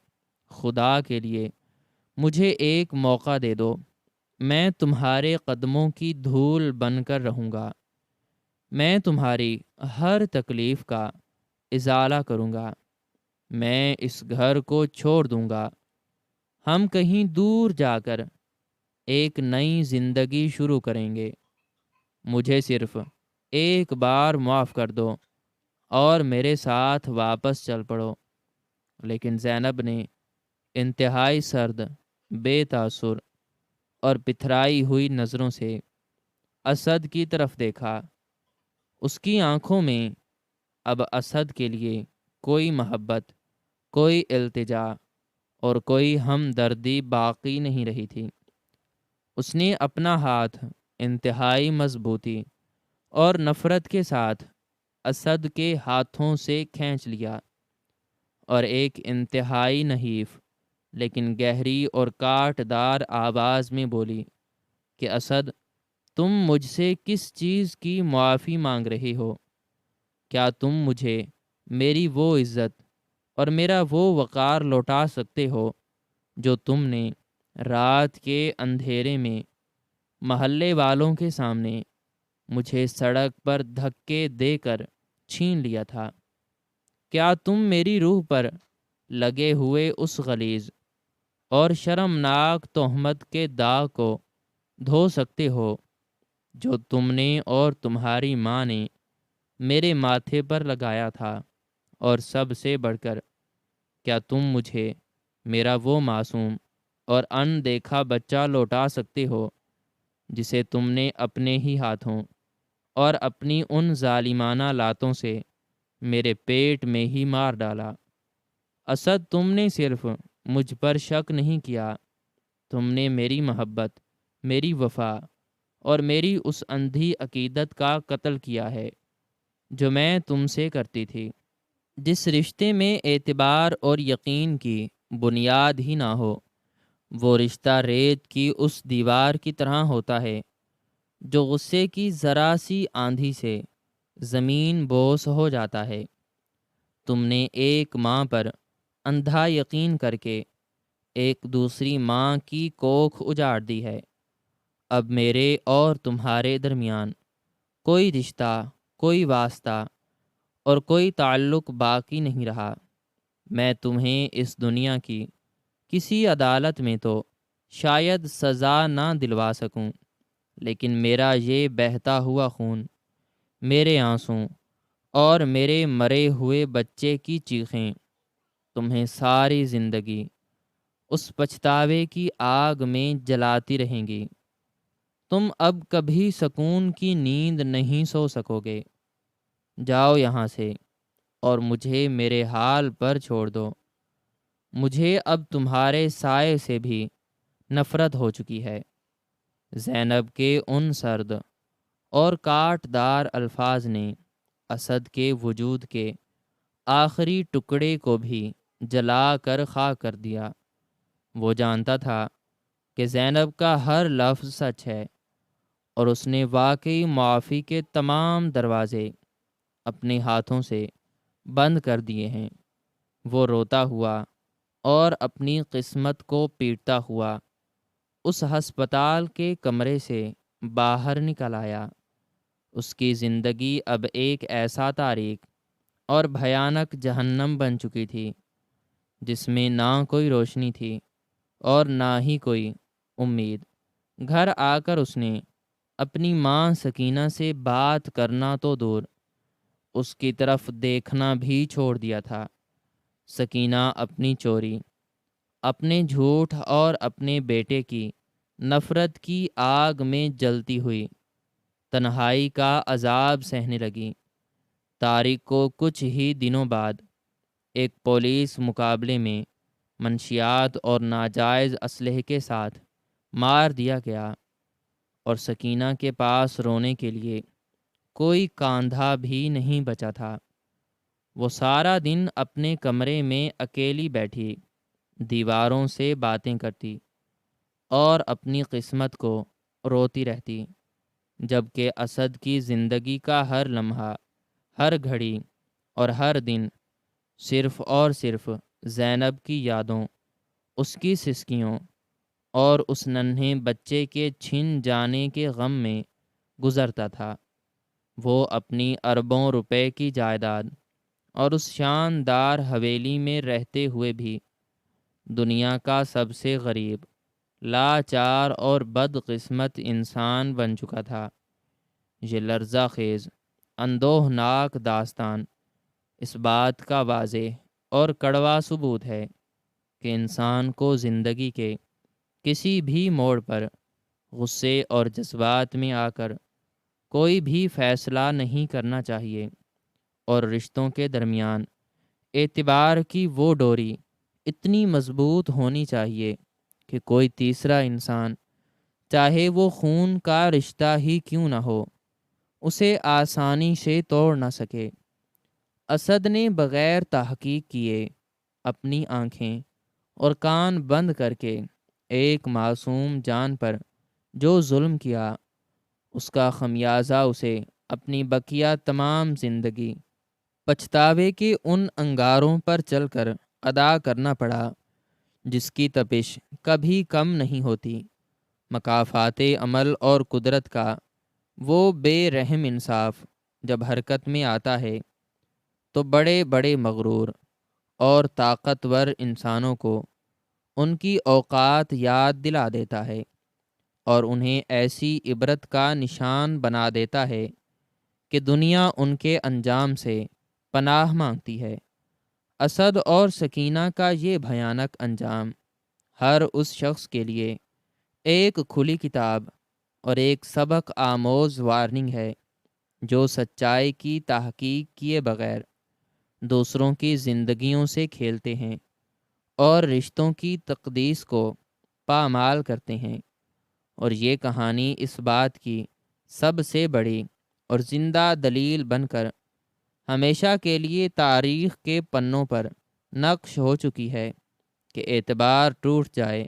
خدا کے لیے مجھے ایک موقع دے دو، میں تمہارے قدموں کی دھول بن کر رہوں گا، میں تمہاری ہر تکلیف کا ازالہ کروں گا، میں اس گھر کو چھوڑ دوں گا، ہم کہیں دور جا کر ایک نئی زندگی شروع کریں گے۔ مجھے صرف ایک بار معاف کر دو اور میرے ساتھ واپس چل پڑو۔ لیکن زینب نے انتہائی سرد، بے تاثر اور پتھرائی ہوئی نظروں سے اسد کی طرف دیکھا۔ اس کی آنکھوں میں اب اسد کے لیے کوئی محبت، کوئی التجا اور کوئی ہمدردی باقی نہیں رہی تھی۔ اس نے اپنا ہاتھ انتہائی مضبوطی اور نفرت کے ساتھ اسد کے ہاتھوں سے کھینچ لیا اور ایک انتہائی نحیف لیکن گہری اور کاٹ دار آواز میں بولی کہ اسد، تم مجھ سے کس چیز کی معافی مانگ رہے ہو؟ کیا تم مجھے میری وہ عزت اور میرا وہ وقار لوٹا سکتے ہو جو تم نے رات کے اندھیرے میں محلے والوں کے سامنے مجھے سڑک پر دھکے دے کر چھین لیا تھا؟ کیا تم میری روح پر لگے ہوئے اس غلیظ اور شرمناک تہمت کے داغ کو دھو سکتے ہو جو تم نے اور تمہاری ماں نے میرے ماتھے پر لگایا تھا؟ اور سب سے بڑھ کر، کیا تم مجھے میرا وہ معصوم اور اندیکھا بچہ لوٹا سکتے ہو جسے تم نے اپنے ہی ہاتھوں اور اپنی ان ظالمانہ لاتوں سے میرے پیٹ میں ہی مار ڈالا؟ اسد، تم نے صرف مجھ پر شک نہیں کیا، تم نے میری محبت، میری وفا اور میری اس اندھی عقیدت کا قتل کیا ہے جو میں تم سے کرتی تھی۔ جس رشتے میں اعتبار اور یقین کی بنیاد ہی نہ ہو، وہ رشتہ ریت کی اس دیوار کی طرح ہوتا ہے جو غصے کی ذرا سی آندھی سے زمین بوس ہو جاتا ہے۔ تم نے ایک ماں پر اندھا یقین کر کے ایک دوسری ماں کی کوکھ اجاڑ دی ہے۔ اب میرے اور تمہارے درمیان کوئی رشتہ، کوئی واسطہ اور کوئی تعلق باقی نہیں رہا۔ میں تمہیں اس دنیا کی کسی عدالت میں تو شاید سزا نہ دلوا سکوں، لیکن میرا یہ بہتا ہوا خون، میرے آنسوں اور میرے مرے ہوئے بچے کی چیخیں تمہیں ساری زندگی اس پچھتاوے کی آگ میں جلاتی رہیں گی۔ تم اب کبھی سکون کی نیند نہیں سو سکو گے۔ جاؤ یہاں سے اور مجھے میرے حال پر چھوڑ دو۔ مجھے اب تمہارے سائے سے بھی نفرت ہو چکی ہے۔ زینب کے ان سرد اور کاٹ دار الفاظ نے اسد کے وجود کے آخری ٹکڑے کو بھی جلا کر خاک کر دیا۔ وہ جانتا تھا کہ زینب کا ہر لفظ سچ ہے اور اس نے واقعی معافی کے تمام دروازے اپنے ہاتھوں سے بند کر دیے ہیں۔ وہ روتا ہوا اور اپنی قسمت کو پیٹتا ہوا اس ہسپتال کے کمرے سے باہر نکل آیا۔ اس کی زندگی اب ایک ایسا تاریک اور بھیانک جہنم بن چکی تھی جس میں نہ کوئی روشنی تھی اور نہ ہی کوئی امید۔ گھر آ کر اس نے اپنی ماں سکینہ سے بات کرنا تو دور، اس کی طرف دیکھنا بھی چھوڑ دیا تھا۔ سکینہ اپنی چوری، اپنے جھوٹ اور اپنے بیٹے کی نفرت کی آگ میں جلتی ہوئی تنہائی کا عذاب سہنے لگی۔ طارق کو کچھ ہی دنوں بعد ایک پولیس مقابلے میں منشیات اور ناجائز اسلحے کے ساتھ مار دیا گیا، اور سکینہ کے پاس رونے کے لیے کوئی کاندھا بھی نہیں بچا تھا۔ وہ سارا دن اپنے کمرے میں اکیلی بیٹھی دیواروں سے باتیں کرتی اور اپنی قسمت کو روتی رہتی، جبکہ اسد کی زندگی کا ہر لمحہ، ہر گھڑی اور ہر دن صرف اور صرف زینب کی یادوں، اس کی سسکیوں اور اس ننھے بچے کے چھن جانے کے غم میں گزرتا تھا۔ وہ اپنی اربوں روپے کی جائیداد اور اس شاندار حویلی میں رہتے ہوئے بھی دنیا کا سب سے غریب، لاچار اور بدقسمت انسان بن چکا تھا۔ یہ لرزہ خیز، اندوہناک داستان اس بات کا واضح اور کڑوا ثبوت ہے کہ انسان کو زندگی کے کسی بھی موڑ پر غصے اور جذبات میں آ کر کوئی بھی فیصلہ نہیں کرنا چاہیے، اور رشتوں کے درمیان اعتبار کی وہ ڈوری اتنی مضبوط ہونی چاہیے کہ کوئی تیسرا انسان، چاہے وہ خون کا رشتہ ہی کیوں نہ ہو، اسے آسانی سے توڑ نہ سکے۔ اسد نے بغیر تحقیق کیے اپنی آنکھیں اور کان بند کر کے ایک معصوم جان پر جو ظلم کیا، اس کا خمیازہ اسے اپنی بقیہ تمام زندگی پچھتاوے کے ان انگاروں پر چل کر ادا کرنا پڑا جس کی تپش کبھی کم نہیں ہوتی۔ مکافات عمل اور قدرت کا وہ بے رحم انصاف جب حرکت میں آتا ہے تو بڑے بڑے مغرور اور طاقتور انسانوں کو ان کی اوقات یاد دلا دیتا ہے اور انہیں ایسی عبرت کا نشان بنا دیتا ہے کہ دنیا ان کے انجام سے پناہ مانگتی ہے۔ اسد اور سکینہ کا یہ بھیانک انجام ہر اس شخص کے لیے ایک کھلی کتاب اور ایک سبق آموز وارننگ ہے جو سچائی کی تحقیق کیے بغیر دوسروں کی زندگیوں سے کھیلتے ہیں اور رشتوں کی تقدیس کو پامال کرتے ہیں۔ اور یہ کہانی اس بات کی سب سے بڑی اور زندہ دلیل بن کر ہمیشہ کے لیے تاریخ کے پنوں پر نقش ہو چکی ہے کہ اعتبار ٹوٹ جائے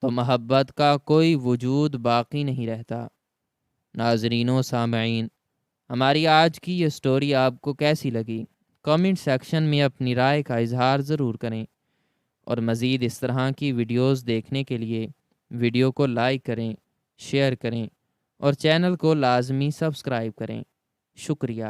تو محبت کا کوئی وجود باقی نہیں رہتا۔ ناظرین و سامعین، ہماری آج کی یہ سٹوری آپ کو کیسی لگی؟ کامنٹ سیکشن میں اپنی رائے کا اظہار ضرور کریں، اور مزید اس طرح کی ویڈیوز دیکھنے کے لیے ویڈیو کو لائک کریں، شیئر کریں اور چینل کو لازمی سبسکرائب کریں۔ شکریہ۔